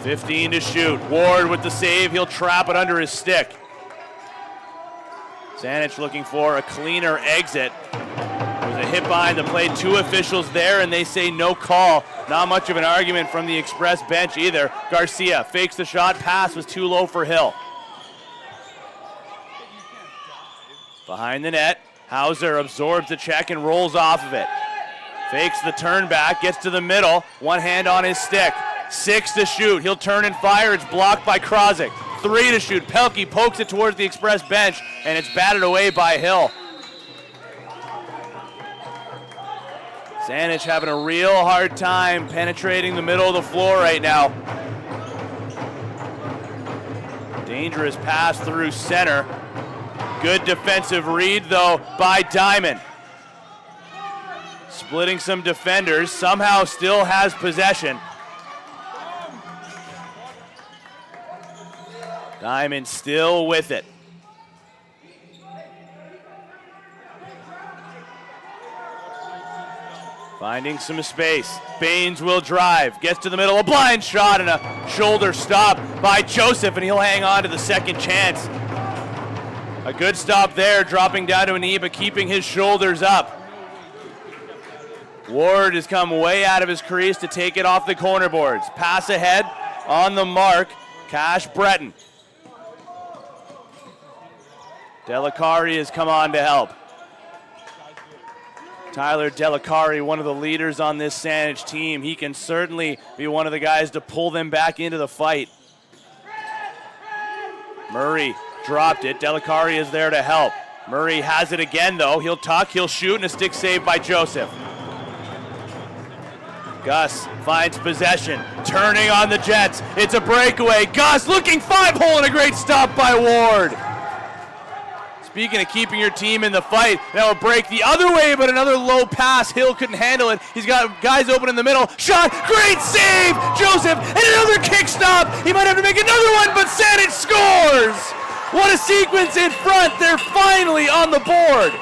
.15 to shoot. Ward with the save. He'll trap it under his stick. Saanich looking for a cleaner exit. There's a hit behind the play. Two officials there, and they say no call. Not much of an argument from the Express bench either. Garcia fakes the shot. Pass was too low for Hill. Behind the net, Hauser absorbs the check and rolls off of it. Fakes the turn back, gets to the middle. One hand on his stick. 6 to shoot. He'll turn and fire. It's blocked by Krozik. 3 to shoot. Pelkey pokes it towards the Express bench, and it's batted away by Hill. Saanich having a real hard time penetrating the middle of the floor right now. Dangerous pass through center. Good defensive read, though, by Diamond. Splitting some defenders. Somehow still has possession. Diamond still with it. Finding some space. Baines will drive. Gets to the middle. A blind shot and a shoulder stop by Joseph, and he'll hang on to the second chance. A good stop there, dropping down to a knee, but keeping his shoulders up. Ward has come way out of his crease to take it off the corner boards. Pass ahead on the mark. Cash Breton. Delicari has come on to help. Tyler Delicari, one of the leaders on this Saanich team. He can certainly be one of the guys to pull them back into the fight. Murray dropped it. Delicari is there to help. Murray has it again, though. He'll tuck, he'll shoot, and a stick save by Joseph. Gus finds possession, turning on the Jets. It's a breakaway. Gus looking 5-hole and a great stop by Ward. Speaking of keeping your team in the fight, now a break the other way, but another low pass. Hill couldn't handle it. He's got guys open in the middle. Shot, great save, Joseph, and another kick stop. He might have to make another one, but Saanich scores. What a sequence in front. They're finally on the board.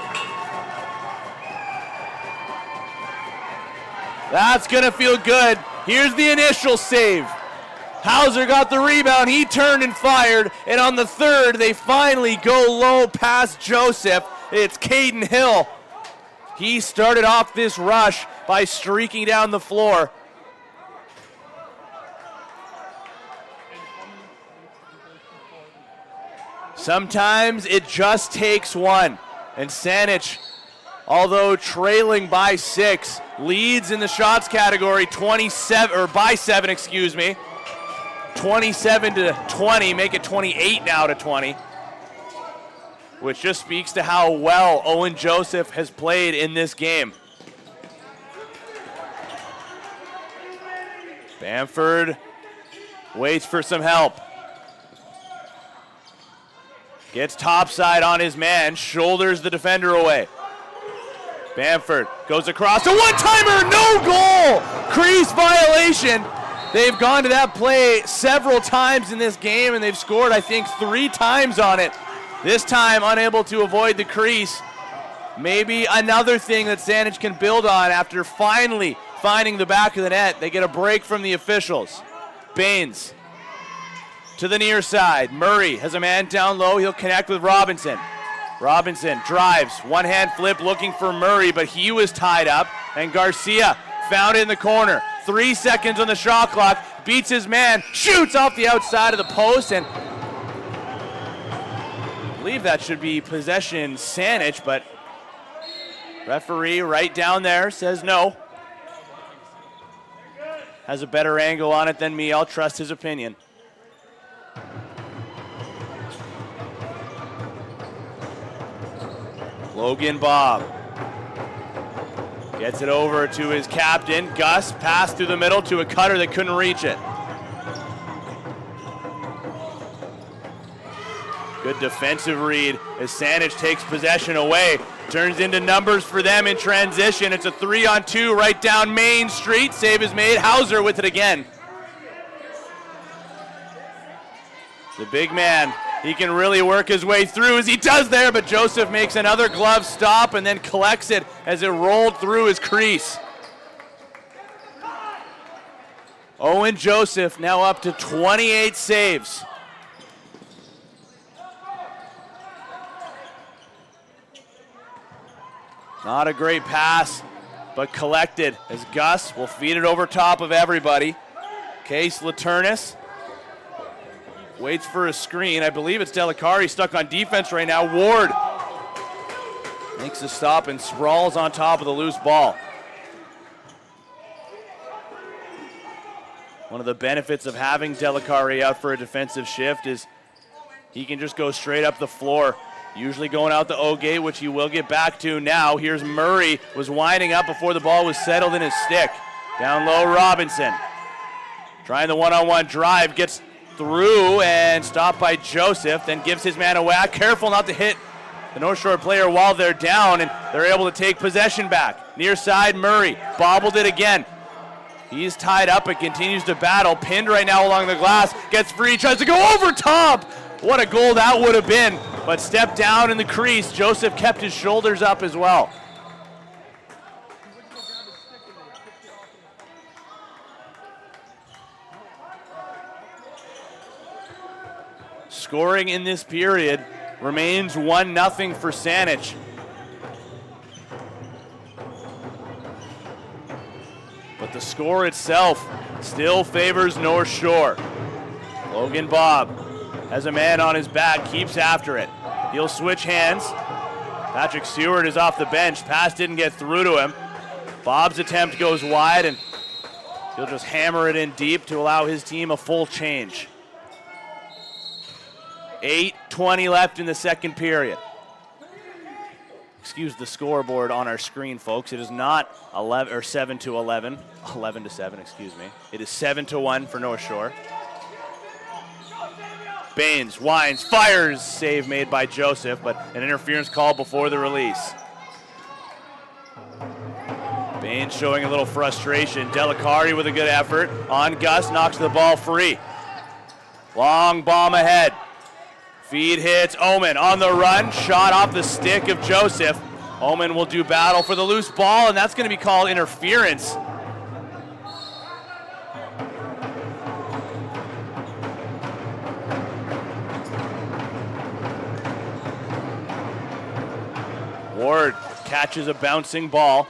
That's gonna feel good. Here's the initial save. Hauser got the rebound, he turned and fired, and on the third, they finally go low past Joseph. It's Caden Hill. He started off this rush by streaking down the floor. Sometimes it just takes one, and Saanich, although trailing by 6, leads in the shots category 27 to 20, make it 28 now to 20, which just speaks to how well Owen Joseph has played in this game. Bamford waits for some help. Gets topside on his man, shoulders the defender away. Bamford goes across, a one-timer, no goal! Crease violation. They've gone to that play several times in this game, and they've scored, I think, 3 times on it. This time, unable to avoid the crease. Maybe another thing that Saanich can build on after finally finding the back of the net. They get a break from the officials. Baines to the near side. Murray has a man down low. He'll connect with Robinson. Robinson drives, one-hand flip looking for Murray, but he was tied up, and Garcia found it in the corner. 3 seconds on the shot clock, beats his man, shoots off the outside of the post, and I believe that should be possession Saanich, but referee right down there says no. Has a better angle on it than me, I'll trust his opinion. Logan Bob gets it over to his captain. Gus passed through the middle to a cutter that couldn't reach it. Good defensive read as Saanich takes possession away. Turns into numbers for them in transition. It's a 3-on-2 right down Main Street. Save is made. Hauser with it again. The big man, he can really work his way through as he does there, but Joseph makes another glove stop and then collects it as it rolled through his crease. Owen Joseph now up to 28 saves. Not a great pass, but collected as Gus will feed it over top of everybody. Case Laternis waits for a screen. I believe it's Delicari stuck on defense right now. Ward makes a stop and sprawls on top of the loose ball. One of the benefits of having Delicari out for a defensive shift is he can just go straight up the floor. Usually going out the O gate, which he will get back to now. Here's Murray, was winding up before the ball was settled in his stick. Down low, Robinson. Trying the one-on-one drive, gets through and stopped by Joseph, then gives his man a whack. Careful not to hit the Northshore player while they're down, and they're able to take possession back. Near side, Murray bobbled it again. He's tied up and continues to battle. Pinned right now along the glass, gets free, tries to go over top. What a goal that would have been, but stepped down in the crease. Joseph kept his shoulders up as well. Scoring in this period remains 1-0 for Saanich. But the score itself still favors Northshore. Logan Bob has a man on his back, keeps after it. He'll switch hands. Patrick Seward is off the bench. Pass didn't get through to him. Bob's attempt goes wide, and he'll just hammer it in deep to allow his team a full change. 8:20 left in the second period. Excuse the scoreboard on our screen, folks. It is not 11 or 7-11, 11-7, excuse me. It is 7-1 for Northshore. Baines winds, fires, save made by Joseph, but an interference call before the release. Baines showing a little frustration. Delicari with a good effort. On Gus, knocks the ball free. Long bomb ahead. Feed hits Omen on the run. Shot off the stick of Joseph. Omen will do battle for the loose ball, and that's going to be called interference. Ward catches a bouncing ball.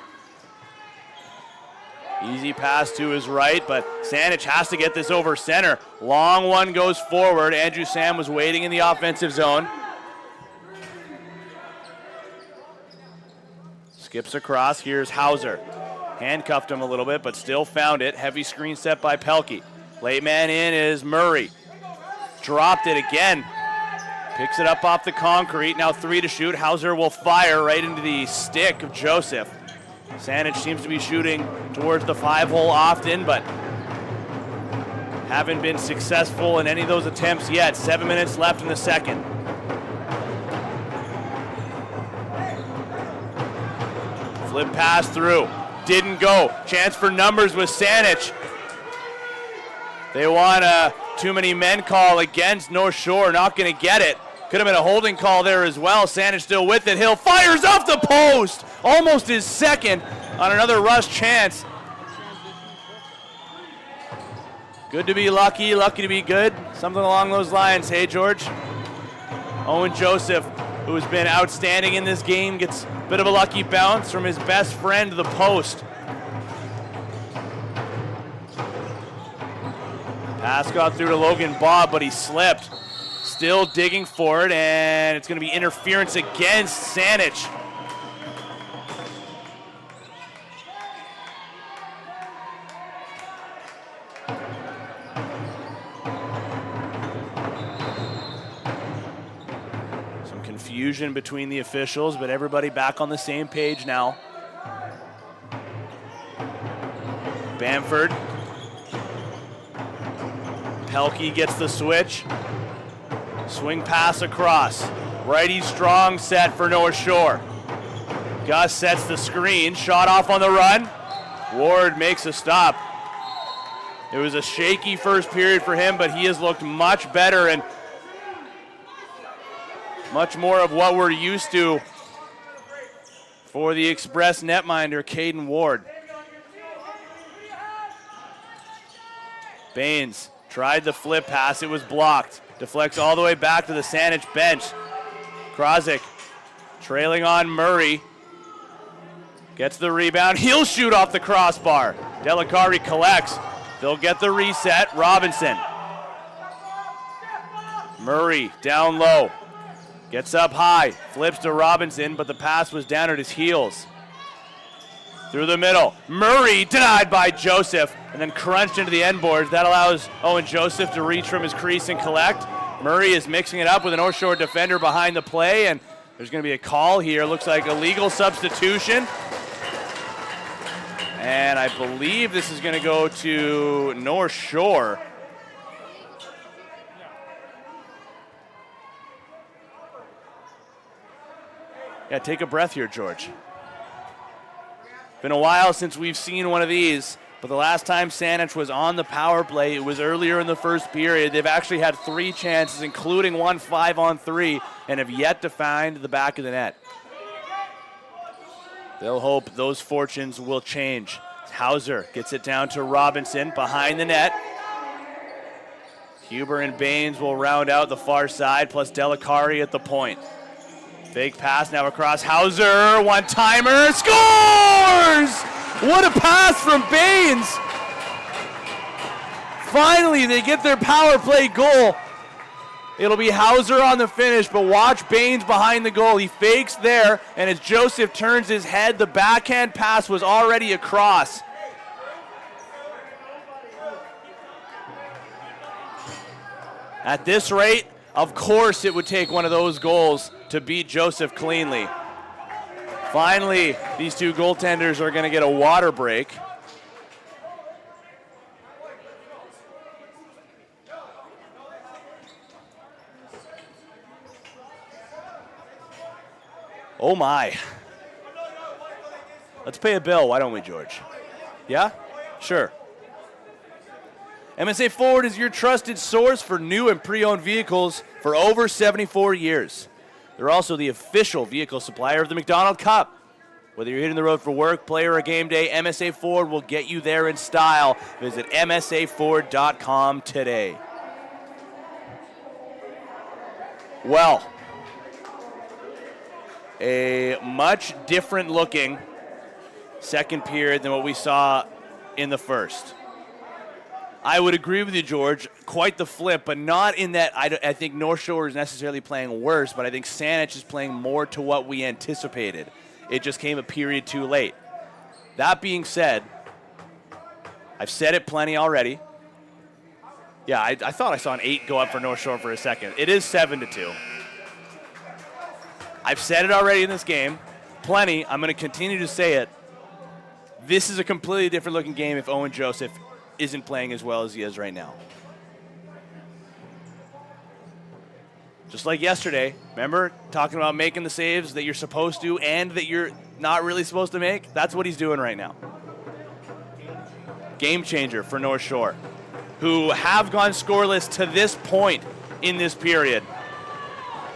Easy pass to his right, but Saanich has to get this over center. Long one goes forward. Andrew Sam was waiting in the offensive zone. Skips across. Here's Hauser. Handcuffed him a little bit, but still found it. Heavy screen set by Pelkey. Late man in is Murray. Dropped it again. Picks it up off the concrete. Now 3 to shoot. Hauser will fire right into the stick of Joseph. Saanich seems to be shooting towards the 5-hole often, but haven't been successful in any of those attempts yet. 7 minutes left in the second. Flip pass through. Didn't go. Chance for numbers with Saanich. They want a too many men call against Northshore. Not going to get it. Could have been a holding call there as well. Saanich still with it. Hill fires off the post. Almost his second on another rush chance. Good to be lucky, lucky to be good. Something along those lines. Hey, George. Owen Joseph, who has been outstanding in this game, gets a bit of a lucky bounce from his best friend, the post. Pass got through to Logan Bob, but he slipped. Still digging for it, and it's going to be interference against Saanich. Some confusion between the officials, but everybody back on the same page now. Bamford. Pelkey gets the switch. Swing pass across. Righty strong set for Northshore. Gus sets the screen. Shot off on the run. Ward makes a stop. It was a shaky first period for him, but he has looked much better and much more of what we're used to for the Express netminder, Caden Ward. Baines tried the flip pass. It was blocked. Deflects all the way back to the Saanich bench. Krozik trailing on Murray. Gets the rebound. He'll shoot off the crossbar. Delicari collects. They'll get the reset. Robinson. Murray down low. Gets up high. Flips to Robinson, but the pass was down at his heels. Through the middle. Murray denied by Joseph and then crunched into the end boards. That allows Owen Joseph to reach from his crease and collect. Murray is mixing it up with an Northshore defender behind the play, and there's going to be a call here. Looks like a legal substitution. And I believe this is going to go to Northshore. Yeah, take a breath here, George. Been a while since we've seen one of these, but the last time Saanich was on the power play, it was earlier in the first period. They've actually had 3 chances, including one 5-on-3, and have yet to find the back of the net. They'll hope those fortunes will change. Hauser gets it down to Robinson behind the net. Huber and Baines will round out the far side, plus Delicari at the point. Fake pass now across Hauser, one-timer, scores! What a pass from Baines! Finally, they get their power play goal. It'll be Hauser on the finish, but watch Baines behind the goal. He fakes there, and as Joseph turns his head, the backhand pass was already across. At this rate, of course it would take one of those goals to beat Joseph cleanly. Finally, these two goaltenders are going to get a water break. Oh my. Let's pay a bill, why don't we, George? Yeah? Sure. MSA Ford is your trusted source for new and pre-owned vehicles for over 74 years. They're also the official vehicle supplier of the MacDonald Cup. Whether you're hitting the road for work, play, or a game day, MSA Ford will get you there in style. Visit msaford.com today. Well, a much different looking second period than what we saw in the first. I would agree with you, George. Quite the flip, but not in that I think Northshore is necessarily playing worse, but I think Saanich is playing more to what we anticipated. It just came a period too late. That being said, I've said it plenty already. Yeah, I thought I saw an 8 go up for Northshore for a second. It is 7-2. I've said it already in this game. Plenty. I'm going to continue to say it. This is a completely different looking game if Owen Joseph isn't playing as well as he is right now. Just like yesterday, remember talking about making the saves that you're supposed to and that you're not really supposed to make? That's what he's doing right now. Game changer for Northshore, who have gone scoreless to this point in this period.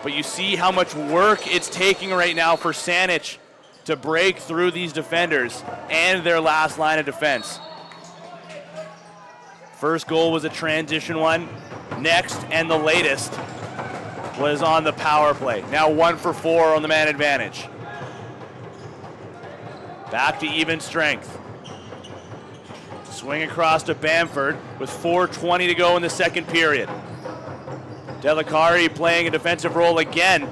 But you see how much work it's taking right now for Saanich to break through these defenders and their last line of defense. First goal was a transition one. Next, and the latest, was on the power play. Now 1 for 4 on the man advantage. Back to even strength. Swing across to Bamford with 4:20 to go in the second period. Delicari playing a defensive role again.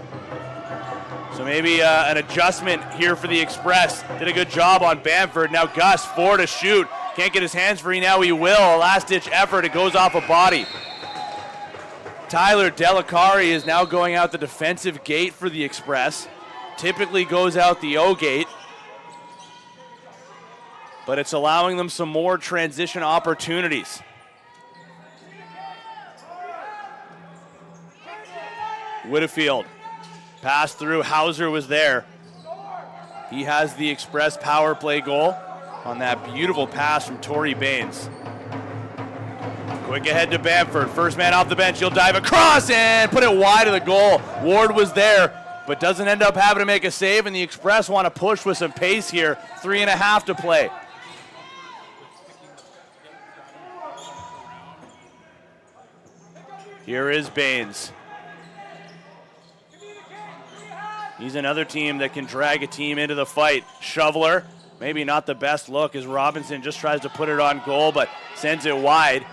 So maybe an adjustment here for the Express. Did a good job on Bamford. Now Gus, 4 to shoot. Can't get his hands free, now he will. A last-ditch effort, it goes off a body. Tyler Delicari is now going out the defensive gate for the Express. Typically goes out the O gate. But it's allowing them some more transition opportunities. Whitfield. Pass through, Hauser was there. He has the Express power play goal on that beautiful pass from Torrey Baines. Quick ahead to Bamford. First man off the bench. He'll dive across and put it wide of the goal. Ward was there, but doesn't end up having to make a save, and the Express want to push with some pace here. 3.5 to play. Here is Baines. He's another team that can drag a team into the fight. Shoveler, maybe not the best look as Robinson just tries to put it on goal, but sends it wide.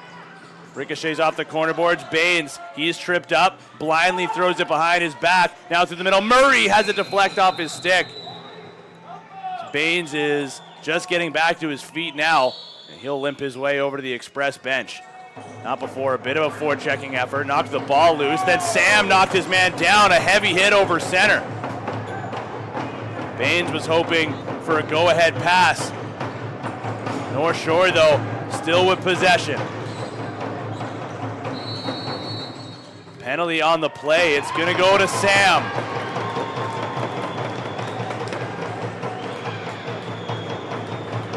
Ricochets off the corner boards. Baines, he's tripped up, blindly throws it behind his back. Now through the middle. Murray has it deflect off his stick. Baines is just getting back to his feet now, and he'll limp his way over to the Express bench. Not before a bit of a forechecking effort. Knocked the ball loose. Then Sam knocked his man down. A heavy hit over center. Baines was hoping for a go-ahead pass. Northshore, though, still with possession. Penalty on the play. It's going to go to Sam.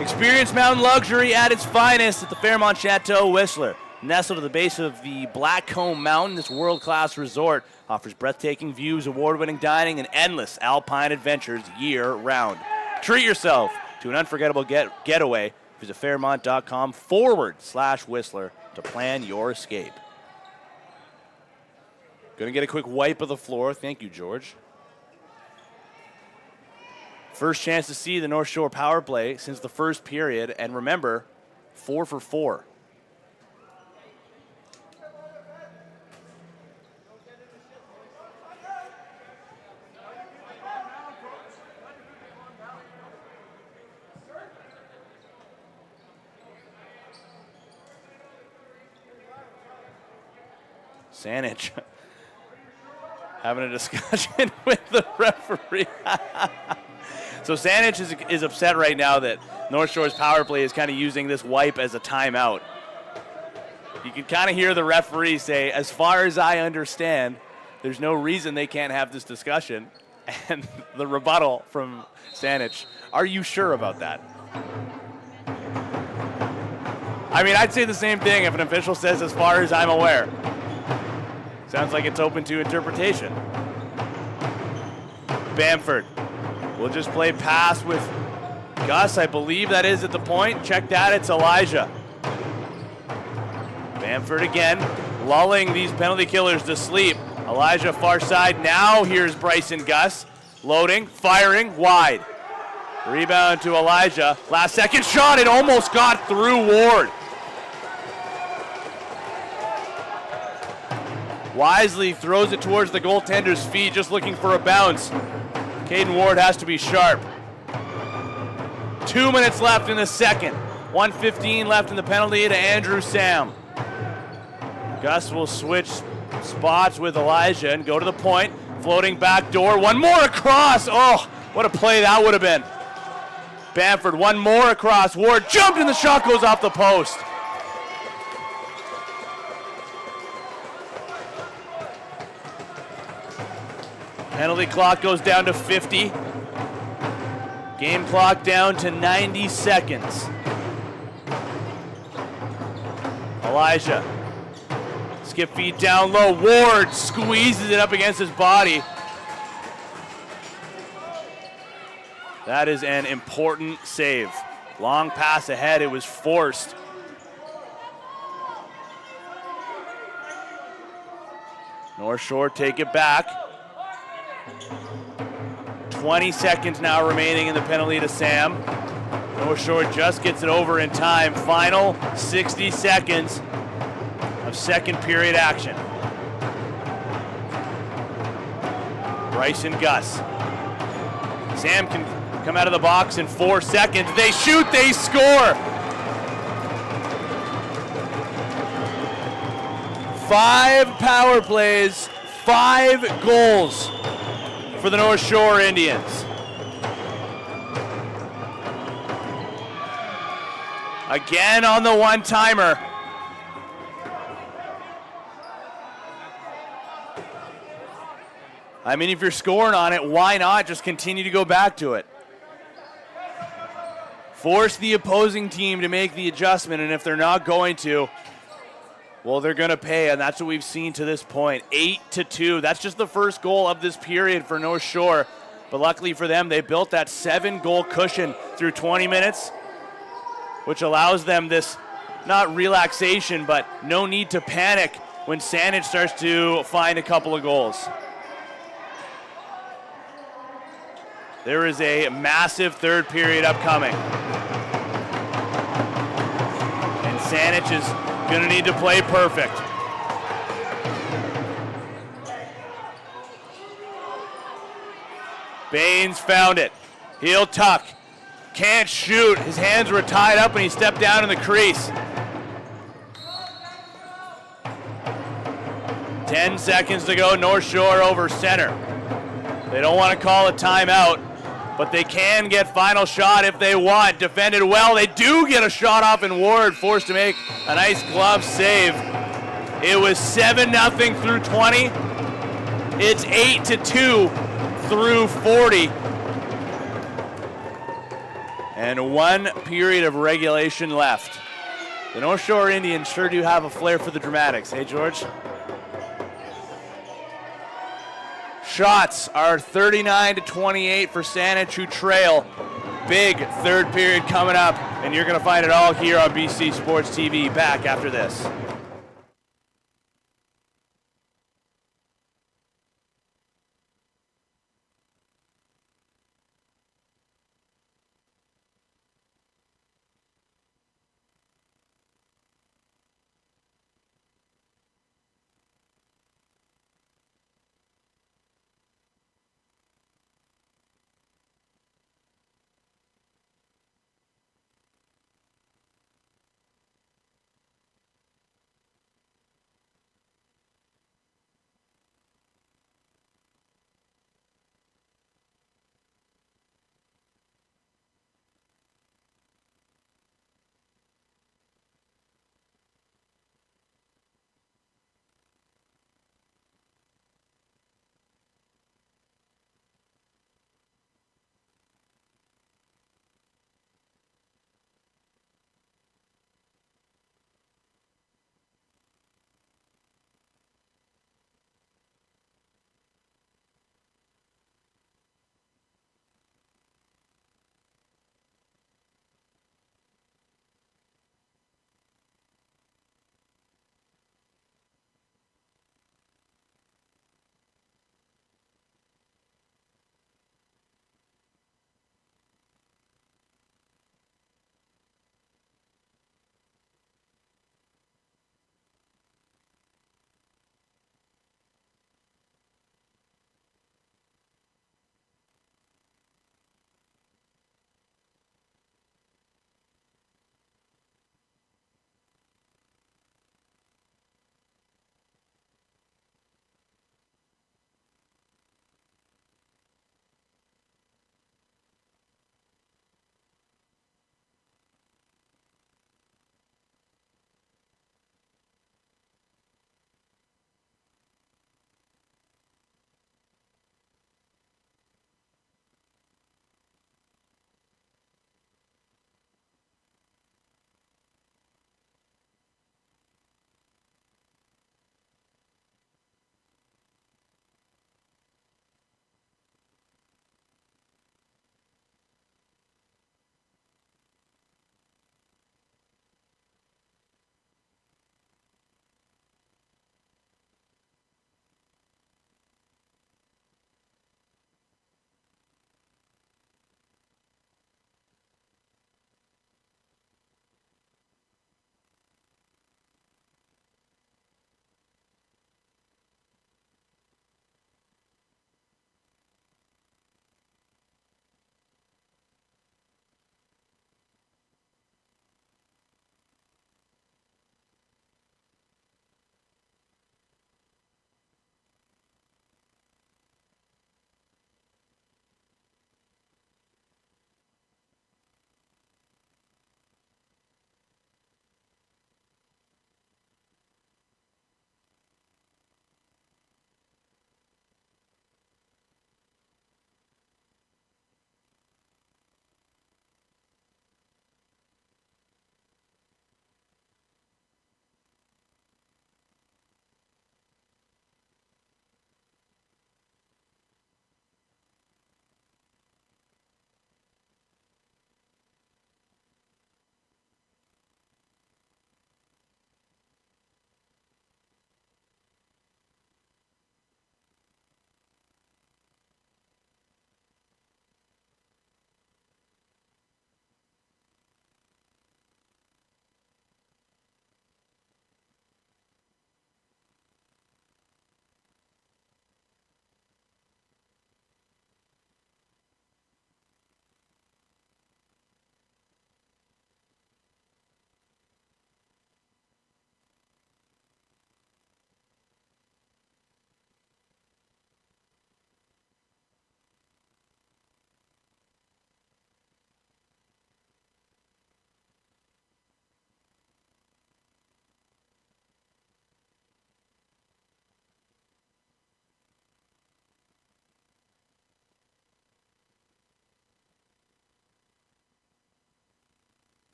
Experience mountain luxury at its finest at the Fairmont Chateau Whistler. Nestled at the base of the Blackcomb Mountain, this world-class resort offers breathtaking views, award-winning dining, and endless alpine adventures year-round. Treat yourself to an unforgettable getaway. Visit fairmont.com/Whistler to plan your escape. Going to get a quick wipe of the floor. Thank you, George. First chance to see the Northshore power play since the first period, and remember, 4 for 4. Saanich having a discussion with the referee. So Saanich is upset right now that Northshore's power play is kind of using this wipe as a timeout. You can kind of hear the referee say, as far as I understand, there's no reason they can't have this discussion. And the rebuttal from Saanich, are you sure about that? I mean, I'd say the same thing if an official says, as far as I'm aware. Sounds like it's open to interpretation. Bamford will just play pass with Gus. I believe that is at the point. Check that, it's Elijah. Bamford again, lulling these penalty killers to sleep. Elijah far side, now here's Bryson Gus. Loading, firing, wide. Rebound to Elijah. Last second shot, it almost got through Ward. Wisely throws it towards the goaltender's feet, just looking for a bounce. Caden Ward has to be sharp. 2 minutes left in the second. 1:15 left in the penalty to Andrew Sam. Gus will switch spots with Elijah and go to the point. Floating back door, one more across. Oh, what a play that would have been. Bamford, one more across. Ward jumped and the shot goes off the post. Penalty clock goes down to 50. Game clock down to 90 seconds. Elijah. Skip feed down low. Ward squeezes it up against his body. That is an important save. Long pass ahead. It was forced. Northshore take it back. 20 seconds now remaining in the penalty to Sam. Northshore just gets it over in time. Final 60 seconds of second period action. Bryson Gus. Sam can come out of the box in 4 seconds. They shoot, they score. 5 power plays, 5 goals for the Northshore Indians. Again on the one-timer. I mean, if you're scoring on it, why not just continue to go back to it? Force the opposing team to make the adjustment, and if they're not going to, well, they're going to pay, and that's what we've seen to this point. 8-2. That's just the first goal of this period for Northshore. But luckily for them, they built that 7-goal cushion through 20 minutes, which allows them this, not relaxation, but no need to panic when Saanich starts to find a couple of goals. There is a massive third period upcoming. And Saanich is going to need to play perfect. Baines found it. He'll tuck. Can't shoot. His hands were tied up and he stepped down in the crease. 10 seconds to go. Northshore over center. They don't want to call a timeout, but they can get final shot if they want. Defended well. They do get a shot off, and Ward forced to make a nice glove save. It was 7-0 through 20. It's 8-2 through 40. And 1 period of regulation left. The Northshore Indians sure do have a flair for the dramatics. Hey, George? Shots are 39-28 for Saanich, who trail. Big third period coming up, and you're going to find it all here on BC Sports TV. Back after this.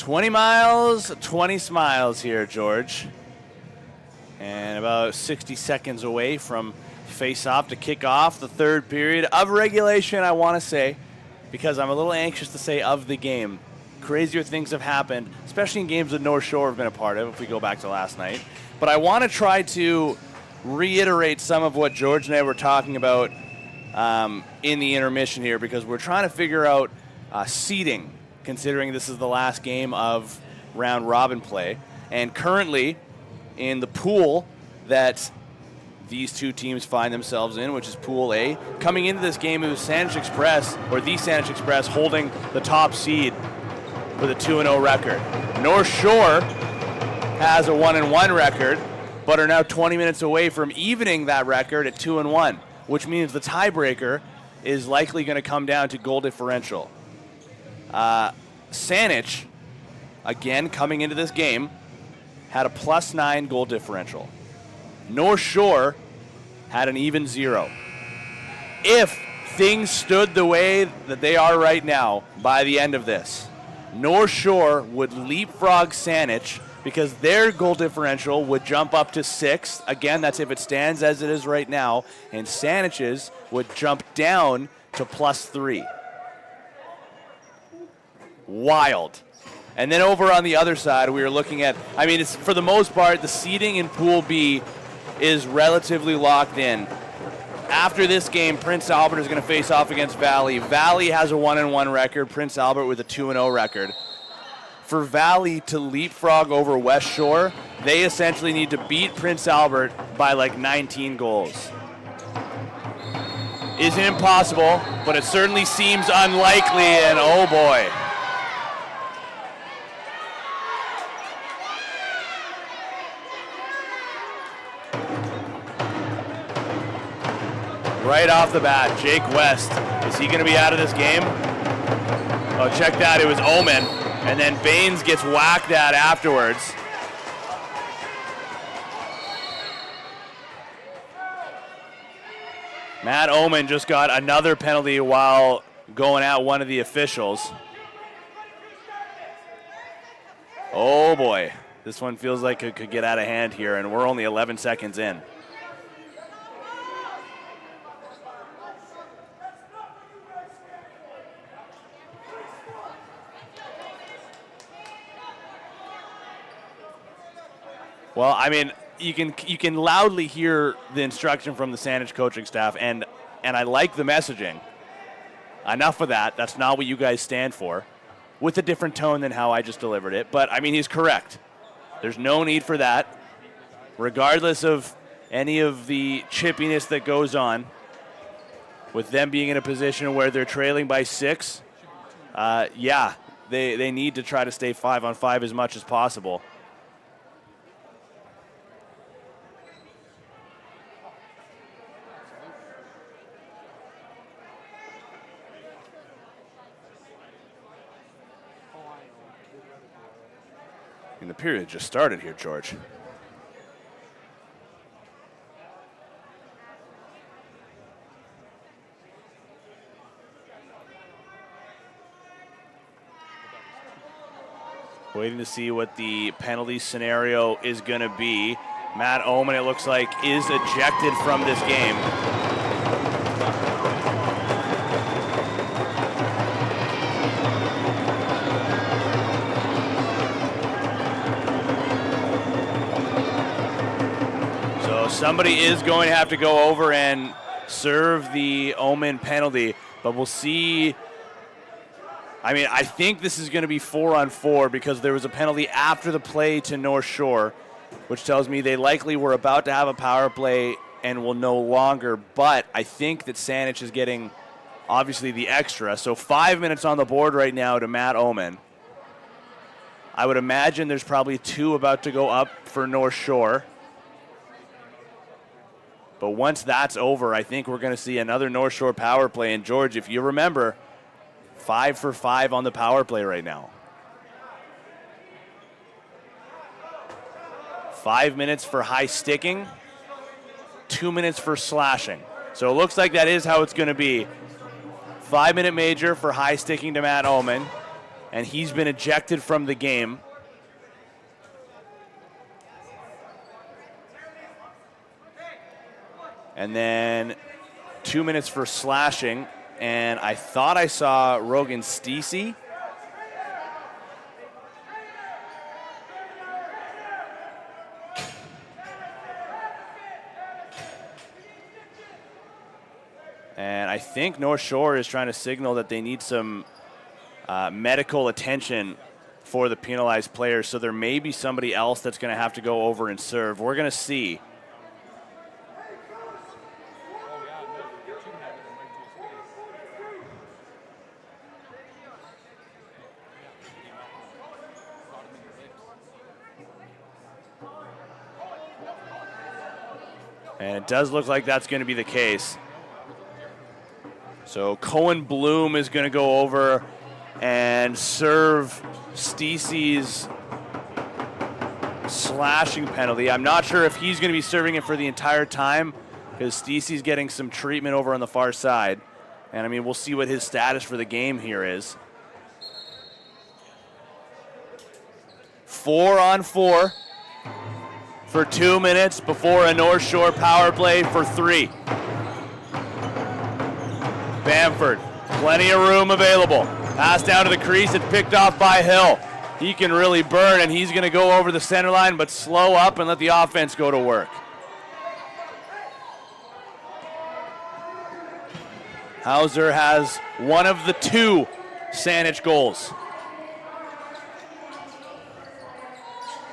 20 miles, 20 smiles here, George. And about 60 seconds away from face-off to kick off the third period of regulation, I want to say, because I'm a little anxious to say of the game. Crazier things have happened, especially in games that North Shore have been a part of, if we go back to last night. But I want to try to reiterate some of what George and I were talking about in the intermission here, because we're trying to figure out seeding, considering this is the last game of round robin play. And currently, in the pool that these two teams find themselves in, which is Pool A, coming into this game, it was Saanich Express, or the Saanich Express, holding the top seed with a 2-0 record. North Shore has a 1-1 record, but are now 20 minutes away from evening that record at 2-1, which means the tiebreaker is likely going to come down to goal differential. Saanich, again, coming into this game, had a +9 goal differential. North Shore had an even 0. If things stood the way that they are right now by the end of this, North Shore would leapfrog Saanich because their goal differential would jump up to 6. Again, that's if it stands as it is right now. And Saanich's would jump down to +3. Wild. And then over on the other side, we were looking at, I mean, it's, for the most part, the seeding in Pool B is relatively locked in. After this game, Prince Albert is going to face off against Valley. Valley has a 1-1 record, Prince Albert with a 2-0 record. For Valley to leapfrog over West Shore, they essentially need to beat Prince Albert by like 19 goals. Isn't impossible, but it certainly seems unlikely, and oh boy. Right off the bat, Jake West. Is he going to be out of this game? Oh, check that. It was Omen. And then Baines gets whacked at afterwards. Matt Omen just got another penalty while going at one of the officials. Oh boy. This one feels like it could get out of hand here, and we're only 11 seconds in. Well, I mean, you can loudly hear the instruction from the Saanich coaching staff, and I like the messaging. Enough of that. That's not what you guys stand for, with a different tone than how I just delivered it. But, I mean, he's correct. There's no need for that, regardless of any of the chippiness that goes on. With them being in a position where they're trailing by 6, yeah, they need to try to stay 5-on-5 as much as possible. And the period just started here, George. Waiting to see what the penalty scenario is going to be. Matt Omen, it looks like, is ejected from this game. Somebody is going to have to go over and serve the Omen penalty, but we'll see. I mean, I think this is going to be 4-on-4 because there was a penalty after the play to North Shore, which tells me they likely were about to have a power play and will no longer. But I think that Saanich is getting, obviously, the extra. So 5 minutes on the board right now to Matt Omen. I would imagine there's probably 2 about to go up for North Shore. But once that's over, I think we're going to see another North Shore power play. And George, if you remember, 5 for 5 on the power play right now. 5 minutes for high sticking, 2 minutes for slashing. So it looks like that is how it's going to be. 5-minute major for high sticking to Matt Omen, and he's been ejected from the game. And then 2 minutes for slashing, and I thought I saw Rogan Stacey. And I think Northshore is trying to signal that they need some medical attention for the penalized players, so there may be somebody else that's going to have to go over and serve. We're going to see. And it does look like that's going to be the case. So Cohen Bloom is going to go over and serve Stacey's slashing penalty. I'm not sure if he's going to be serving it for the entire time because Stacey's getting some treatment over on the far side. And I mean, we'll see what his status for the game here is. 4-on-4 for 2 minutes before a Northshore power play for 3. Bamford, plenty of room available. Pass down to the crease, it's picked off by Hill. He can really burn, and he's going to go over the center line, but slow up and let the offense go to work. Hauser has one of the 2 Saanich goals.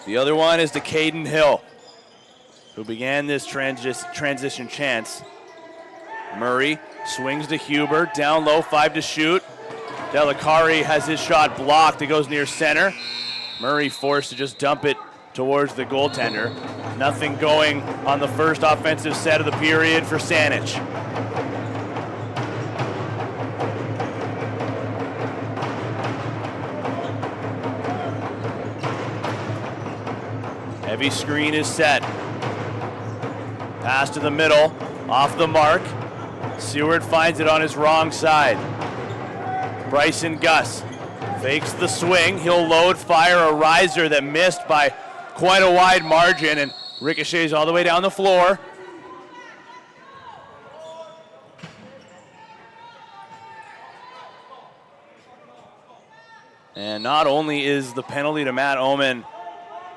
The other one is to Caden Hill, who began this transition chance. Murray swings to Huber, down low, 5 to shoot. Delicari has his shot blocked. It goes near center. Murray forced to just dump it towards the goaltender. Nothing going on the first offensive set of the period for Saanich. Heavy screen is set. Pass to the middle, off the mark. Seward finds it on his wrong side. Bryson Gus fakes the swing. He'll load, fire a riser that missed by quite a wide margin and ricochets all the way down the floor. And not only is the penalty to Matt Oman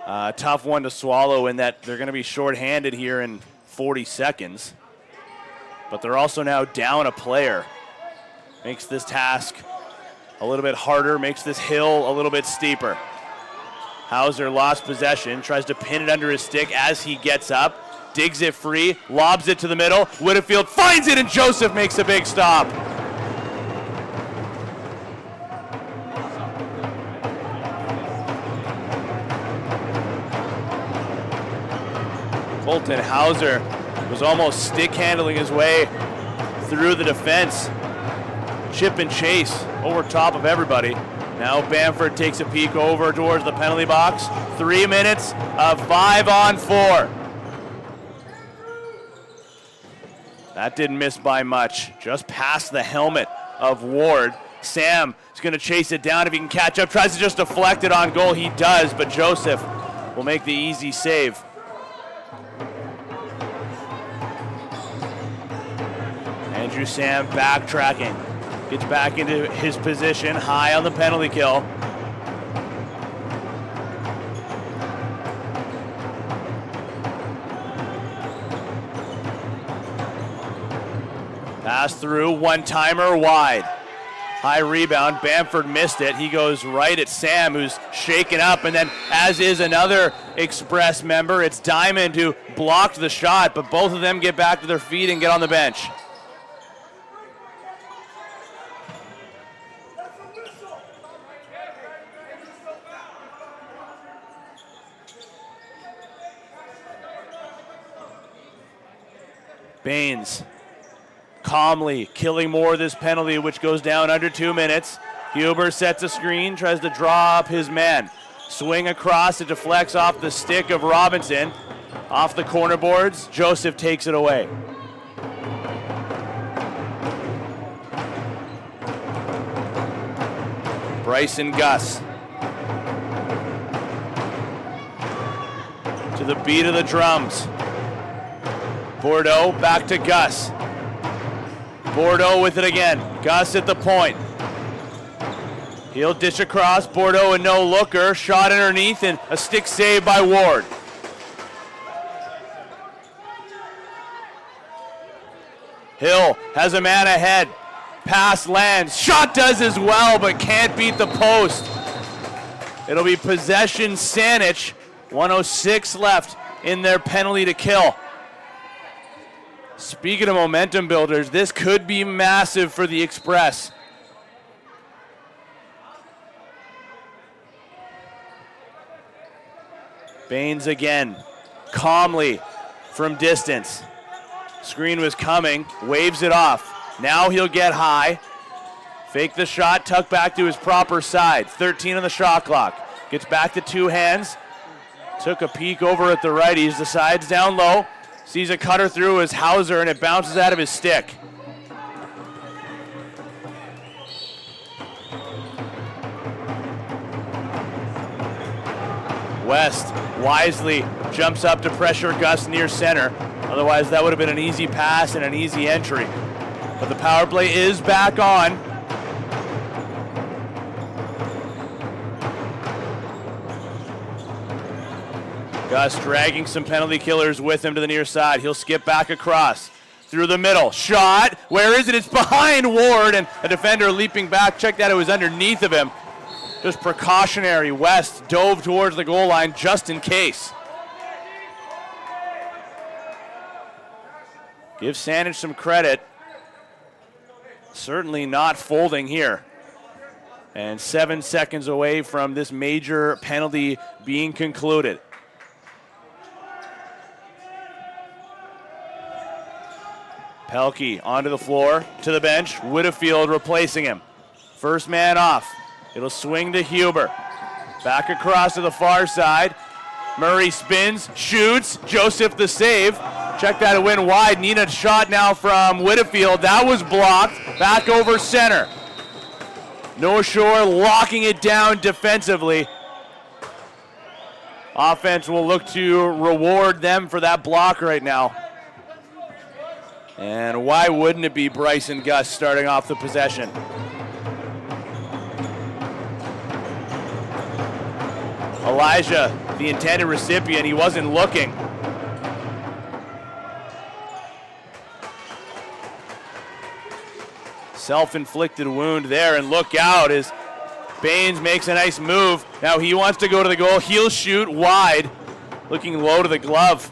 a tough one to swallow in that they're going to be shorthanded here in 40 seconds, but they're also now down a player. Makes this task a little bit harder, makes this hill a little bit steeper. Hauser lost possession, tries to pin it under his stick as he gets up, digs it free, lobs it to the middle. Whitfield finds it, and Joseph makes a big stop. Colton Hauser was almost stick handling his way through the defense. Chip and chase over top of everybody. Now Bamford takes a peek over towards the penalty box. 3 minutes of 5-on-4. That didn't miss by much. Just past the helmet of Ward. Sam is going to chase it down if he can catch up. Tries to just deflect it on goal. He does, but Joseph will make the easy save. Andrew Sam backtracking. Gets back into his position, high on the penalty kill. Pass through, one-timer wide. High rebound, Bamford missed it. He goes right at Sam, who's shaken up, and then as is another Express member, it's Diamond who blocked the shot, but both of them get back to their feet and get on the bench. Baines calmly killing more of this penalty, which goes down under 2 minutes. Huber sets a screen, tries to draw up his man. Swing across, it deflects off the stick of Robinson. Off the corner boards, Joseph takes it away. Bryson Gus. To the beat of the drums. Bordeaux back to Gus. Bordeaux with it again. Gus at the point. He'll dish across. Bordeaux a no-looker. Shot underneath and a stick save by Ward. Hill has a man ahead. Pass lands. Shot does as well, but can't beat the post. It'll be possession Saanich. 1:06 left in their penalty to kill. Speaking of momentum builders, this could be massive for the Express. Baines again, calmly from distance. Screen was coming, waves it off. Now he'll get high. Fake the shot, tuck back to his proper side. 13 on the shot clock. Gets back to two hands. Took a peek over at the righties, decides down low. Sees a cutter through his Hauser and it bounces out of his stick. West wisely jumps up to pressure Gus near center. Otherwise that would have been an easy pass and an easy entry. But the power play is back on. Gus dragging some penalty killers with him to the near side. He'll skip back across. Through the middle. Shot. Where is it? It's behind Ward and a defender leaping back. Check that, it was underneath of him. Just precautionary. West dove towards the goal line just in case. Give Saanich some credit. Certainly not folding here. And 7 seconds away from this major penalty being concluded. Pelkey onto the floor, to the bench. Whitfield replacing him. First man off. It'll swing to Huber. Back across to the far side. Murray spins, shoots. Joseph the save. Check that, it went wide. Nina shot now from Whitfield. That was blocked. Back over center. Northshore locking it down defensively. Offense will look to reward them for that block right now. And why wouldn't it be Bryson Gus starting off the possession? Elijah, the intended recipient, he wasn't looking. Self-inflicted wound there, and look out as Baines makes a nice move. Now he wants to go to the goal. He'll shoot wide, looking low to the glove.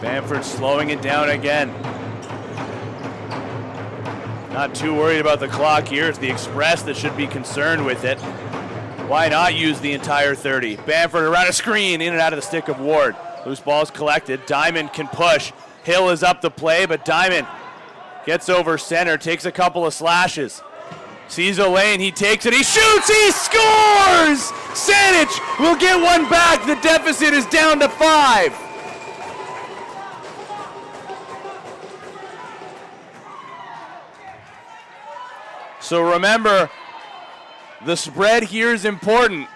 Bamford slowing it down again. Not too worried about the clock here. It's the Express that should be concerned with it. Why not use the entire 30? Bamford around a screen, in and out of the stick of Ward. Loose ball's collected. Diamond can push. Hill is up the play, but Diamond gets over center, takes a couple of slashes. Sees a lane, he takes it, he shoots, he scores! Saanich will get one back. The deficit is down to 5. So remember, the spread here is important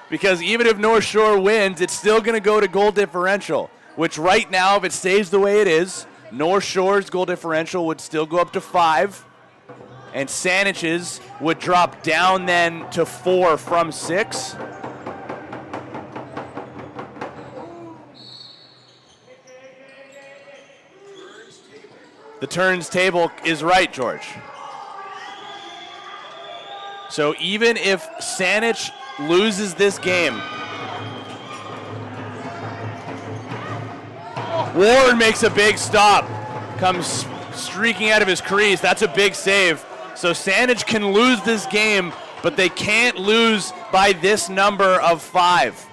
because even if North Shore wins, it's still going to go to goal differential, which right now, if it stays the way it is, North Shore's goal differential would still go up to 5, and Saanich's would drop down then to 4 from 6. The turns table is right, George. So even if Saanich loses this game, Ward makes a big stop, comes streaking out of his crease. That's a big save. So Saanich can lose this game, but they can't lose by this number of 5.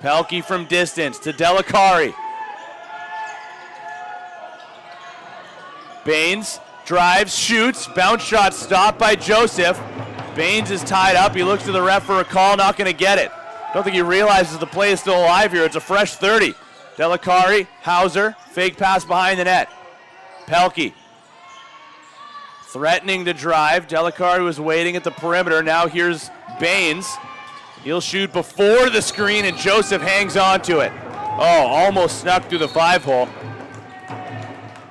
Pelkey from distance to Delacari. Baines drives, shoots, bounce shot stopped by Joseph. Baines is tied up. He looks to the ref for a call, not going to get it. Don't think he realizes the play is still alive here. It's a fresh 30. Delicari, Hauser, fake pass behind the net. Pelkey threatening to drive. Delicari was waiting at the perimeter. Now here's Baines. He'll shoot before the screen, and Joseph hangs on to it. Oh, almost snuck through the 5-hole.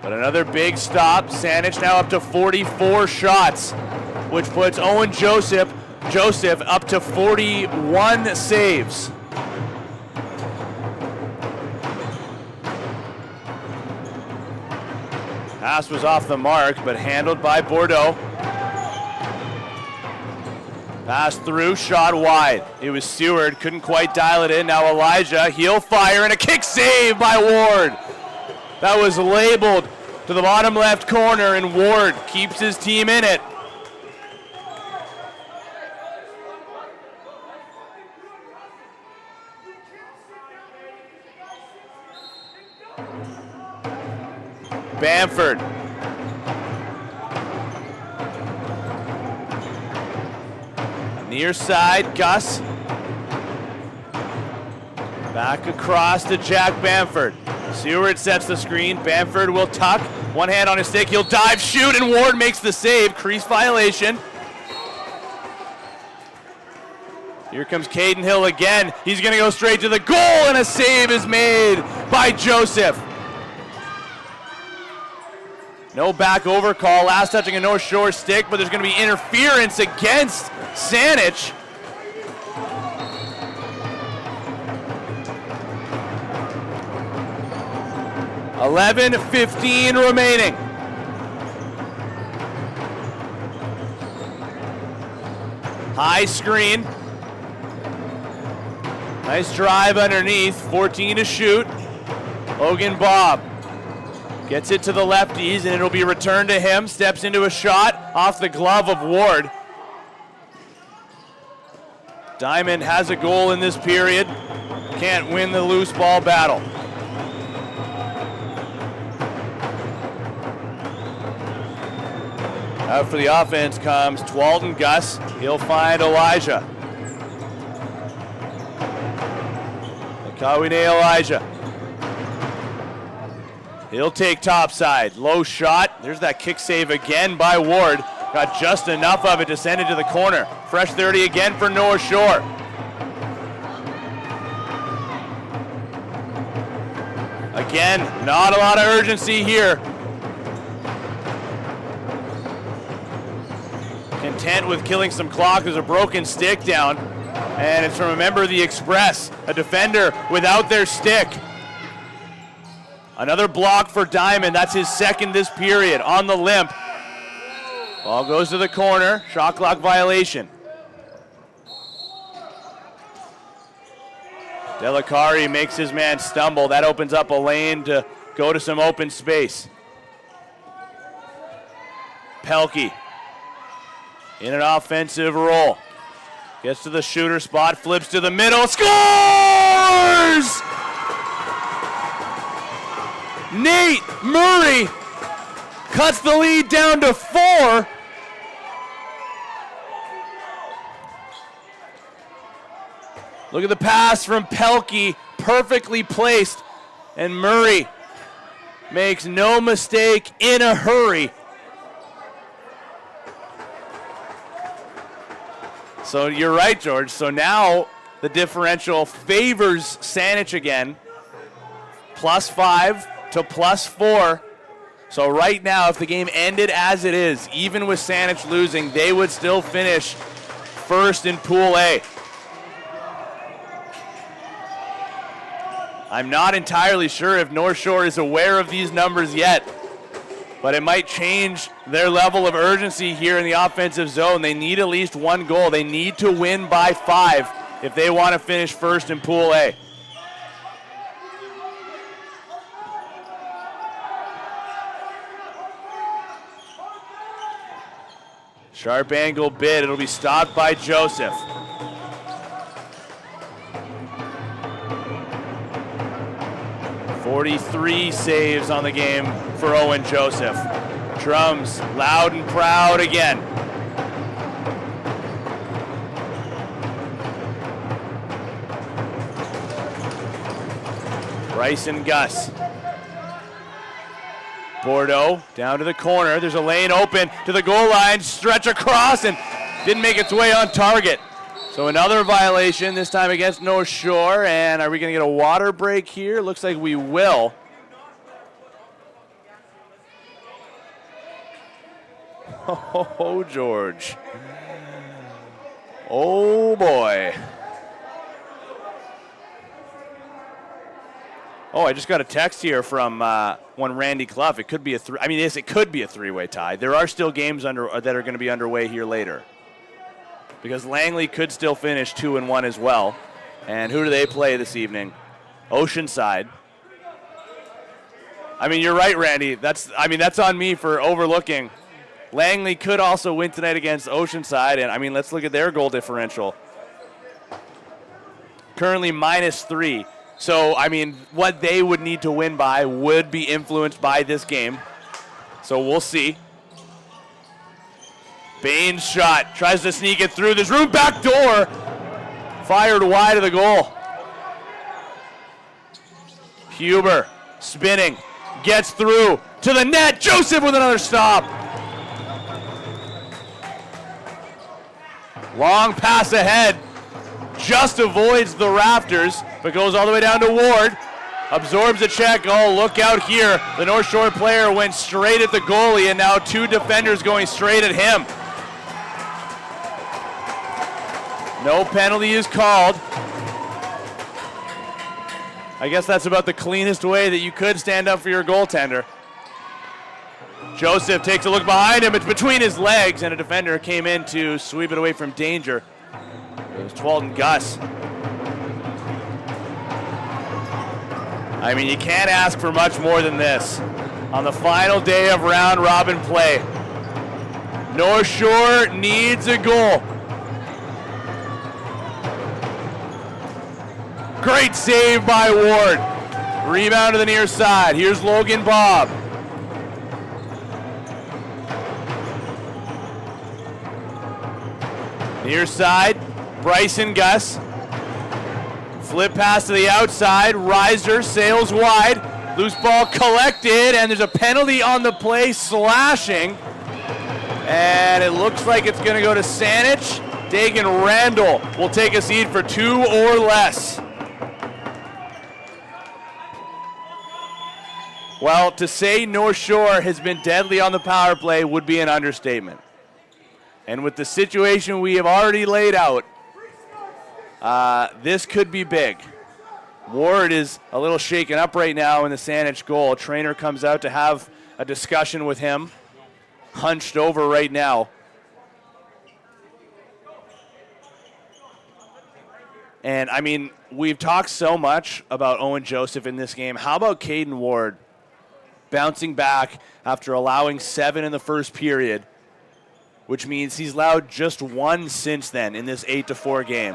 But another big stop. Saanich now up to 44 shots, which puts Owen Joseph up to 41 saves. Pass was off the mark, but handled by Bordeaux. Pass through, shot wide. It was Seward, couldn't quite dial it in. Now Elijah, he'll fire, and a kick save by Ward. That was labeled to the bottom left corner, and Ward keeps his team in it. Bamford. Near side, Gus. Back across to Jack Bamford. Seward sets the screen. Bamford will tuck. One hand on his stick. He'll dive, shoot, and Ward makes the save. Crease violation. Here comes Caden Hill again. He's going to go straight to the goal, and a save is made by Joseph. No back over call. Last touching a North Shore stick, but there's going to be interference against Saanich. $11:15 remaining. High screen. Nice drive underneath. 14 to shoot. Logan Bob gets it to the lefties, and it'll be returned to him. Steps into a shot off the glove of Ward. Diamond has a goal in this period. Can't win the loose ball battle. Out for the offense comes Twalton Gus. He'll find Elijah. Kawine Elijah. He'll take topside. Low shot. There's that kick save again by Ward. Got just enough of it to send it to the corner. Fresh 30 again for North Shore. Again, not a lot of urgency here. Content with killing some clock. There's a broken stick down, and it's from a member of the Express, a defender without their stick. Another block for Diamond. That's his second this period on the limp. Ball goes to the corner. Shot clock violation. Delicari makes his man stumble. That opens up a lane to go to some open space. Pelkey in an offensive role. Gets to the shooter spot, flips to the middle, scores! Nate Murray cuts the lead down to 4. Look at the pass from Pelkey, perfectly placed, and Murray makes no mistake in a hurry. So you're right, George. So now the differential favors Saanich again, +5 to +4. So right now, if the game ended as it is, even with Saanich losing, they would still finish first in Pool A. I'm not entirely sure if North Shore is aware of these numbers yet, but it might change their level of urgency here in the offensive zone. They need at least one goal. They need to win by 5 if they want to finish first in Pool A. Sharp angle bid. It'll be stopped by Joseph. .43 saves on the game for Owen Joseph. Drums loud and proud again. Bryce and Gus. Bordeaux down to the corner. There's a lane open to the goal line. Stretch across and didn't make its way on target. So another violation, this time against North Shore. And are we going to get a water break here? Looks like we will. Oh, George. Oh, boy. Oh, I just got a text here from one Randy Clough. It could be yes, it could be a three-way tie. There are still games that are going to be underway here later, because Langley could still finish 2-1 as well. And who do they play this evening? Oceanside. I mean, you're right, Randy. That's on me for overlooking. Langley could also win tonight against Oceanside, and I mean, let's look at their goal differential. Currently -3. So, I mean, what they would need to win by would be influenced by this game. So we'll see. Bain's shot, tries to sneak it through. There's room, back door. Fired wide of the goal. Huber spinning, gets through to the net. Joseph with another stop. Long pass ahead. Just avoids the rafters, but goes all the way down to Ward. Absorbs a check. Oh, look out here. The North Shore player went straight at the goalie, and now two defenders going straight at him. No penalty is called. I guess that's about the cleanest way that you could stand up for your goaltender. Joseph takes a look behind him. It's between his legs, and a defender came in to sweep it away from danger. It was Twalton Gus. I mean, you can't ask for much more than this. On the final day of round robin play, North Shore needs a goal. Great save by Ward. Rebound to the near side. Here's Logan Bob. Near side, Bryson Gus. Flip pass to the outside. Reiser sails wide. Loose ball collected, and there's a penalty on the play, slashing. And it looks like it's going to go to Saanich. Dagan Randall will take a seat for 2 or less. Well, to say North Shore has been deadly on the power play would be an understatement. And with the situation we have already laid out, this could be big. Ward is a little shaken up right now in the Saanich goal. Trainer comes out to have a discussion with him. Hunched over right now. And, I mean, we've talked so much about Owen Joseph in this game. How about Caden Ward bouncing back after allowing 7 in the first period, which means he's allowed just 1 since then in this 8-4 game.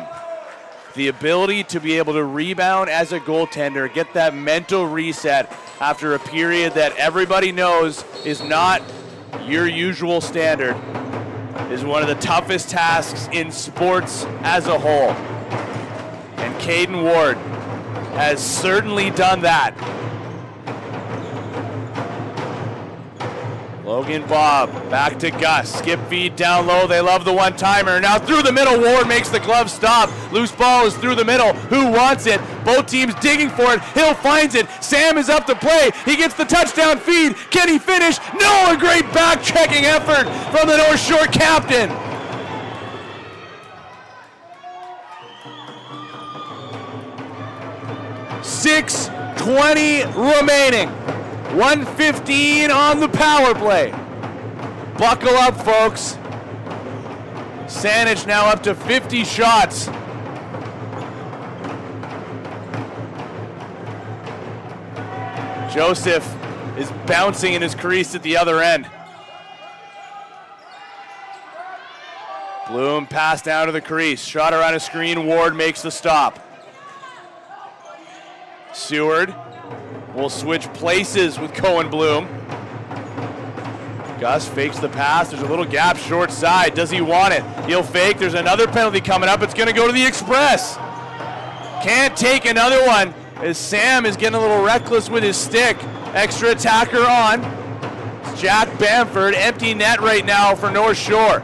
The ability to be able to rebound as a goaltender, get that mental reset after a period that everybody knows is not your usual standard, is one of the toughest tasks in sports as a whole. And Caden Ward has certainly done that. Logan Bob, back to Gus. Skip feed down low. They love the one-timer. Now through the middle, Ward makes the glove stop. Loose ball is through the middle. Who wants it? Both teams digging for it. Hill finds it. Sam is up to play. He gets the touchdown feed. Can he finish? No, a great back-checking effort from the North Shore captain. .6:20 remaining. 1:15 on the power play. Buckle up, folks. Saanich now up to 50 shots. Joseph is bouncing in his crease at the other end. Bloom pass down to the crease. Shot around a screen. Ward makes the stop. Seward will switch places with Cohen Bloom. Gus fakes the pass. There's a little gap short side. Does he want it? He'll fake. There's another penalty coming up. It's going to go to the Express. Can't take another one as Sam is getting a little reckless with his stick. Extra attacker on. It's Jack Bamford. Empty net right now for North Shore.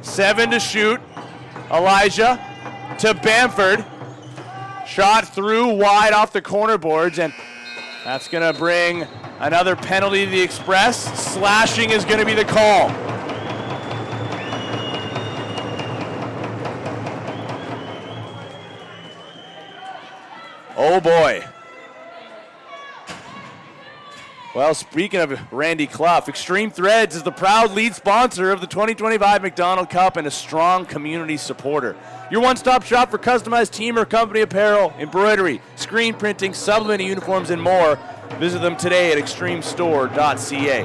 7 to shoot. Elijah to Bamford. Shot through wide off the corner boards, and that's going to bring another penalty to the Express. Slashing is going to be the call. Oh boy. Well, speaking of Randy Clough, Extreme Threads is the proud lead sponsor of the 2025 MacDonald Cup and a strong community supporter. Your one-stop shop for customized team or company apparel, embroidery, screen printing, supplemental uniforms, and more. Visit them today at extremestore.ca.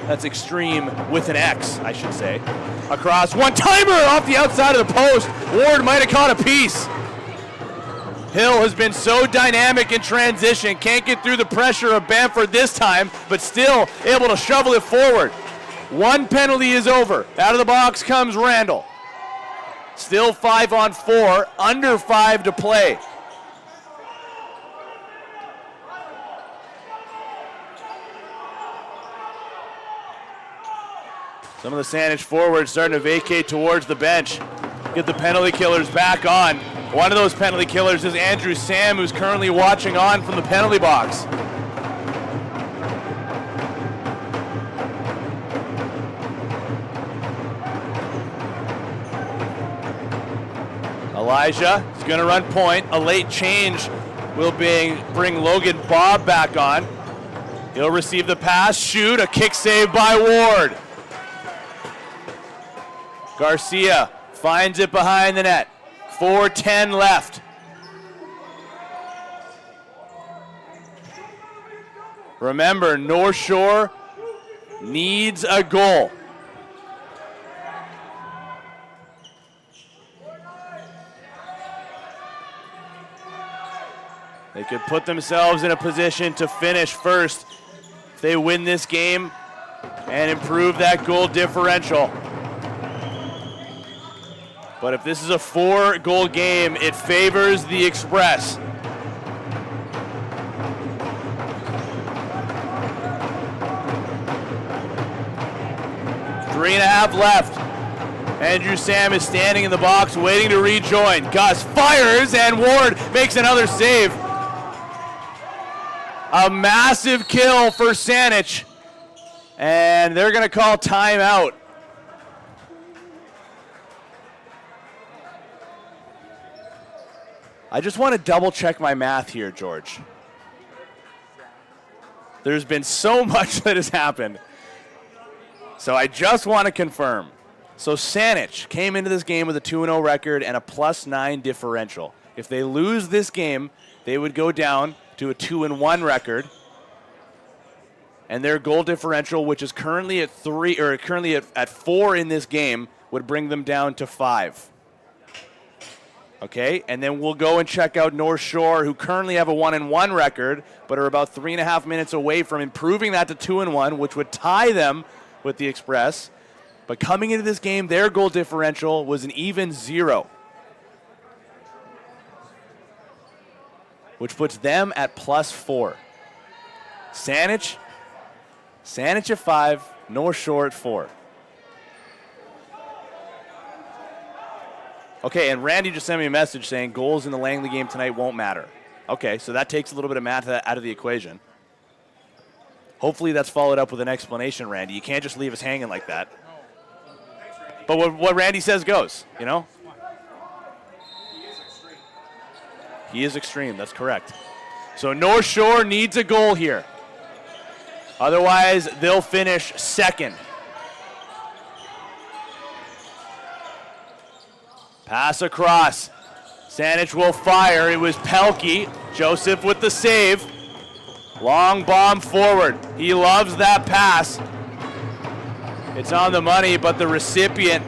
That's extreme with an X, I should say. Across, one-timer off the outside of the post. Ward might have caught a piece. Hill has been so dynamic in transition, can't get through the pressure of Bamford this time, but still able to shovel it forward. One penalty is over. Out of the box comes Randall. Still 5-on-4, under 5 to play. Some of the Saanich forwards starting to vacate towards the bench. Get the penalty killers back on. One of those penalty killers is Andrew Sam, who's currently watching on from the penalty box. Elijah is going to run point. A late change will bring Logan Bob back on. He'll receive the pass, shoot, a kick save by Ward. Garcia finds it behind the net. 4:10 left. Remember, North Shore needs a goal. They could put themselves in a position to finish first if they win this game and improve that goal differential. But if this is a 4-goal game, it favors the Express. Three and a half left. Andrew Sam is standing in the box waiting to rejoin. Gus fires and Ward makes another save. A massive kill for Saanich. And they're going to call timeout. I just want to double check my math here, George. There's been so much that has happened. So I just want to confirm. So Saanich came into this game with a 2-0 record and a +9 differential. If they lose this game, they would go down to a 2-1 record. And their goal differential, which is currently at 3 or currently at 4 in this game, would bring them down to 5. Okay, and then we'll go and check out North Shore, who currently have a 1-1 record, but are about 3.5 minutes away from improving that to 2-1, which would tie them with the Express. But coming into this game, their goal differential was an even 0, which puts them at +4. Saanich at 5, North Shore at 4. Okay, and Randy just sent me a message saying goals in the Langley game tonight won't matter. Okay, so that takes a little bit of math out of the equation. Hopefully that's followed up with an explanation, Randy. You can't just leave us hanging like that. But what Randy says goes, you know? He is extreme, that's correct. So North Shore needs a goal here. Otherwise, they'll finish second. Pass across. Saanich will fire. It was Pelkey. Joseph with the save. Long bomb forward. He loves that pass. It's on the money, but the recipient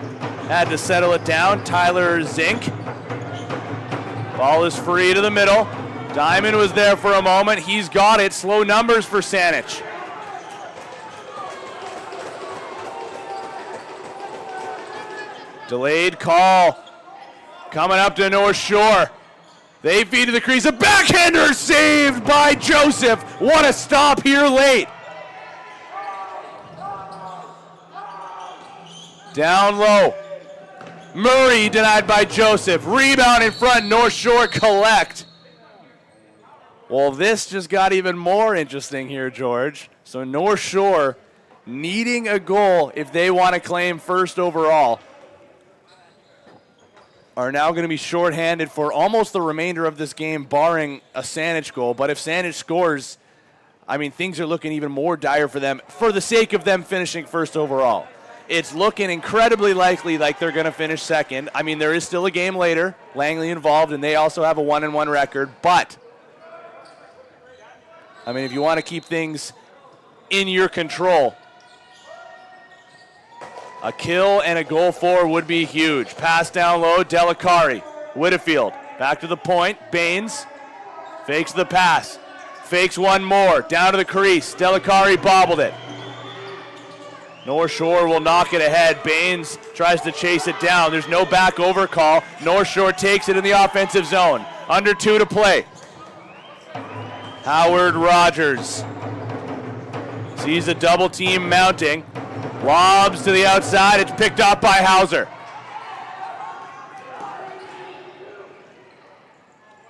had to settle it down. Tyler Zink. Ball is free to the middle. Diamond was there for a moment. He's got it. Slow numbers for Saanich. Delayed call. Coming up to North Shore. They feed to the crease. A backhander saved by Joseph. What a stop here late. Down low. Murray denied by Joseph. Rebound in front. North Shore collect. Well, this just got even more interesting here, George. So North Shore needing a goal if they want to claim first overall are now going to be shorthanded for almost the remainder of this game, barring a Saanich goal. But if Saanich scores, I mean, things are looking even more dire for them for the sake of them finishing first overall. It's looking incredibly likely like they're going to finish second. I mean, there is still a game later, Langley involved, and they also have a 1-1 record. But, I mean, if you want to keep things in your control, a kill and a goal for would be huge. Pass down low, Delicari. Whitfield, back to the point. Baines fakes the pass. Fakes one more, down to the crease. Delicari bobbled it. North Shore will knock it ahead. Baines tries to chase it down. There's no back over call. North Shore takes it in the offensive zone. Under 2 to play. Howard Rogers sees a double team mounting. Lobs to the outside. It's picked up by Hauser.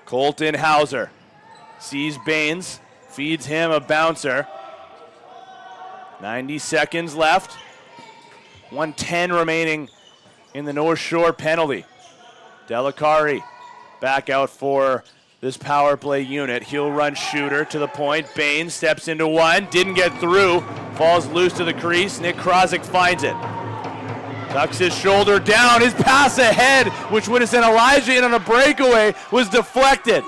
Colton Hauser sees Baines, feeds him a bouncer. 90 seconds left. 1:10 remaining in the North Shore penalty. Delicari back out for this power play unit. He'll run shooter to the point. Baines steps into one. Didn't get through. Falls loose to the crease. Nick Krozik finds it. Tucks his shoulder down. His pass ahead, which would have sent Elijah in on a breakaway, was deflected.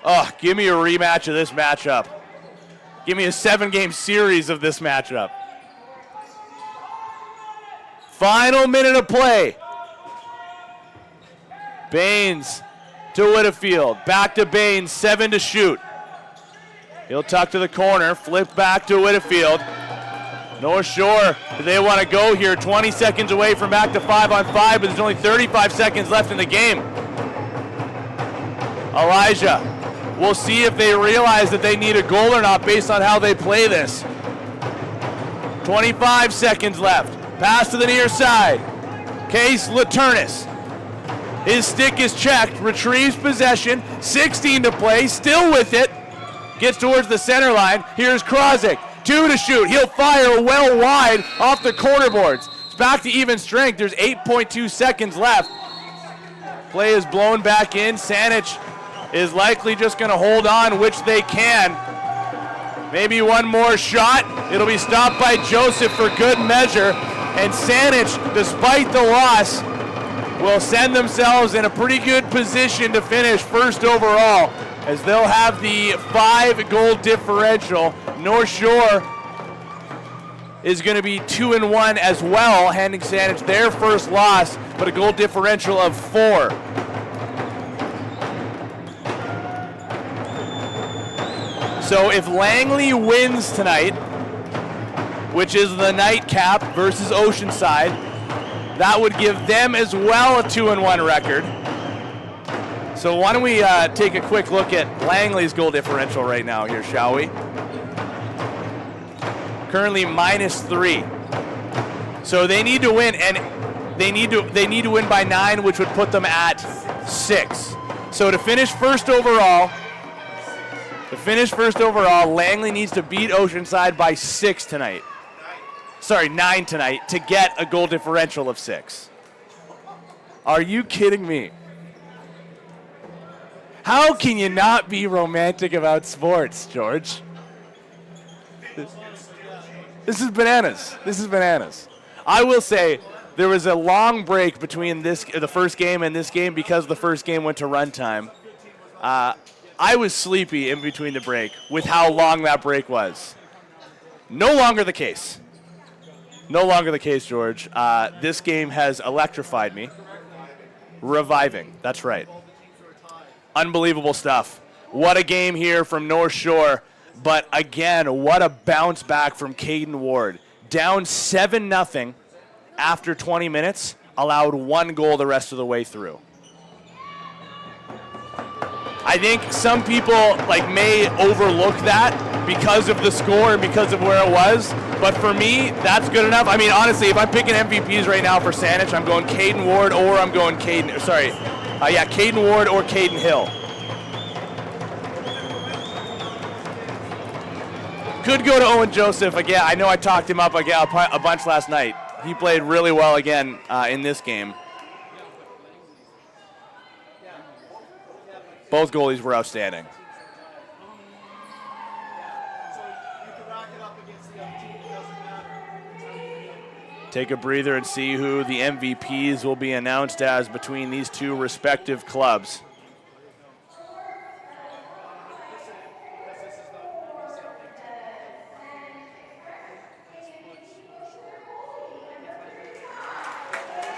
Oh, give me a rematch of this matchup. Give me a 7-game series of this matchup. Final minute of play. Baines to Whitfield. Back to Baines, 7 to shoot. He'll tuck to the corner, flip back to Whitfield. North Shore, do they want to go here? 20 seconds away from back to 5-on-5, but there's only 35 seconds left in the game. Elijah. We'll see if they realize that they need a goal or not based on how they play this. 25 seconds left. Pass to the near side. Case Laternis. His stick is checked, retrieves possession, 16 to play, still with it. Gets towards the center line. Here's Krozik, 2 to shoot. He'll fire well wide off the corner boards. It's back to even strength. There's 8.2 seconds left. Play is blown back in. Saanich is likely just going to hold on, which they can. Maybe one more shot. It'll be stopped by Joseph for good measure. And Saanich, despite the loss, will send themselves in a pretty good position to finish first overall, as they'll have the 5-goal differential. North Shore is going to be 2-1 as well, handing Saanich their first loss, but a goal differential of 4. So if Langley wins tonight, which is the nightcap versus Oceanside, that would give them as well a 2-1 record. So why don't we take a quick look at Langley's goal differential right now here, shall we? Currently -3. So they need to win, and they need to win by 9, which would put them at 6. So to finish first overall, Langley needs to beat Oceanside by 6 tonight. Sorry, 9 tonight to get a goal differential of 6. Are you kidding me? How can you not be romantic about sports, George? This is bananas. This is bananas. I will say there was a long break between the first game and this game because the first game went to runtime. I was sleepy in between the break with how long that break was. No longer the case. No longer the case, George. This game has electrified me. Reviving, that's right. Unbelievable stuff. What a game here from North Shore But again, what a bounce back from Caden Ward. Down 7-0 after 20 minutes, allowed 1 goal the rest of the way through. I think some people may overlook that because of the score and because of where it was. But for me, that's good enough. I mean, honestly, if I'm picking MVPs right now for Saanich, I'm going Caden Ward or I'm going Caden Ward or Caden Hill. Could go to Owen Joseph again. I know I talked him up again a bunch last night. He played really well again in this game. Both goalies were outstanding. Take a breather and see who the MVPs will be announced as between these two respective clubs.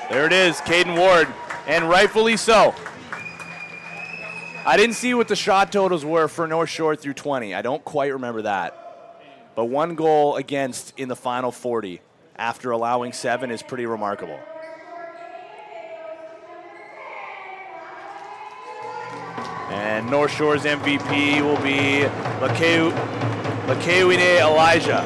There it is, Caden Ward, and rightfully so. I didn't see what the shot totals were for North Shore through 20. I don't quite remember that. But 1 goal against in the final 40 after allowing 7 is pretty remarkable. And North Shore's MVP will be Lakawine Elijah.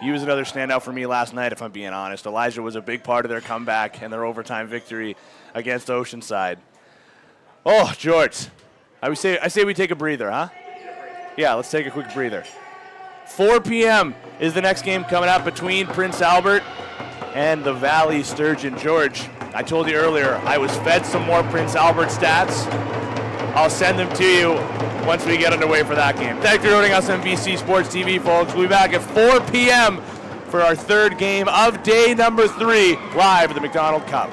He was another standout for me last night, if I'm being honest. Elijah was a big part of their comeback and their overtime victory against Oceanside. Oh, George, I say we take a breather, huh? Yeah, let's take a quick breather. 4 p.m. is the next game coming up between Prince Albert and the Valley Sturgeon. George, I told you earlier, I was fed some more Prince Albert stats. I'll send them to you once we get underway for that game. Thanks for joining us on BC Sports TV, folks. We'll be back at 4 p.m. for our third game of day number 3, live at the MacDonald Cup.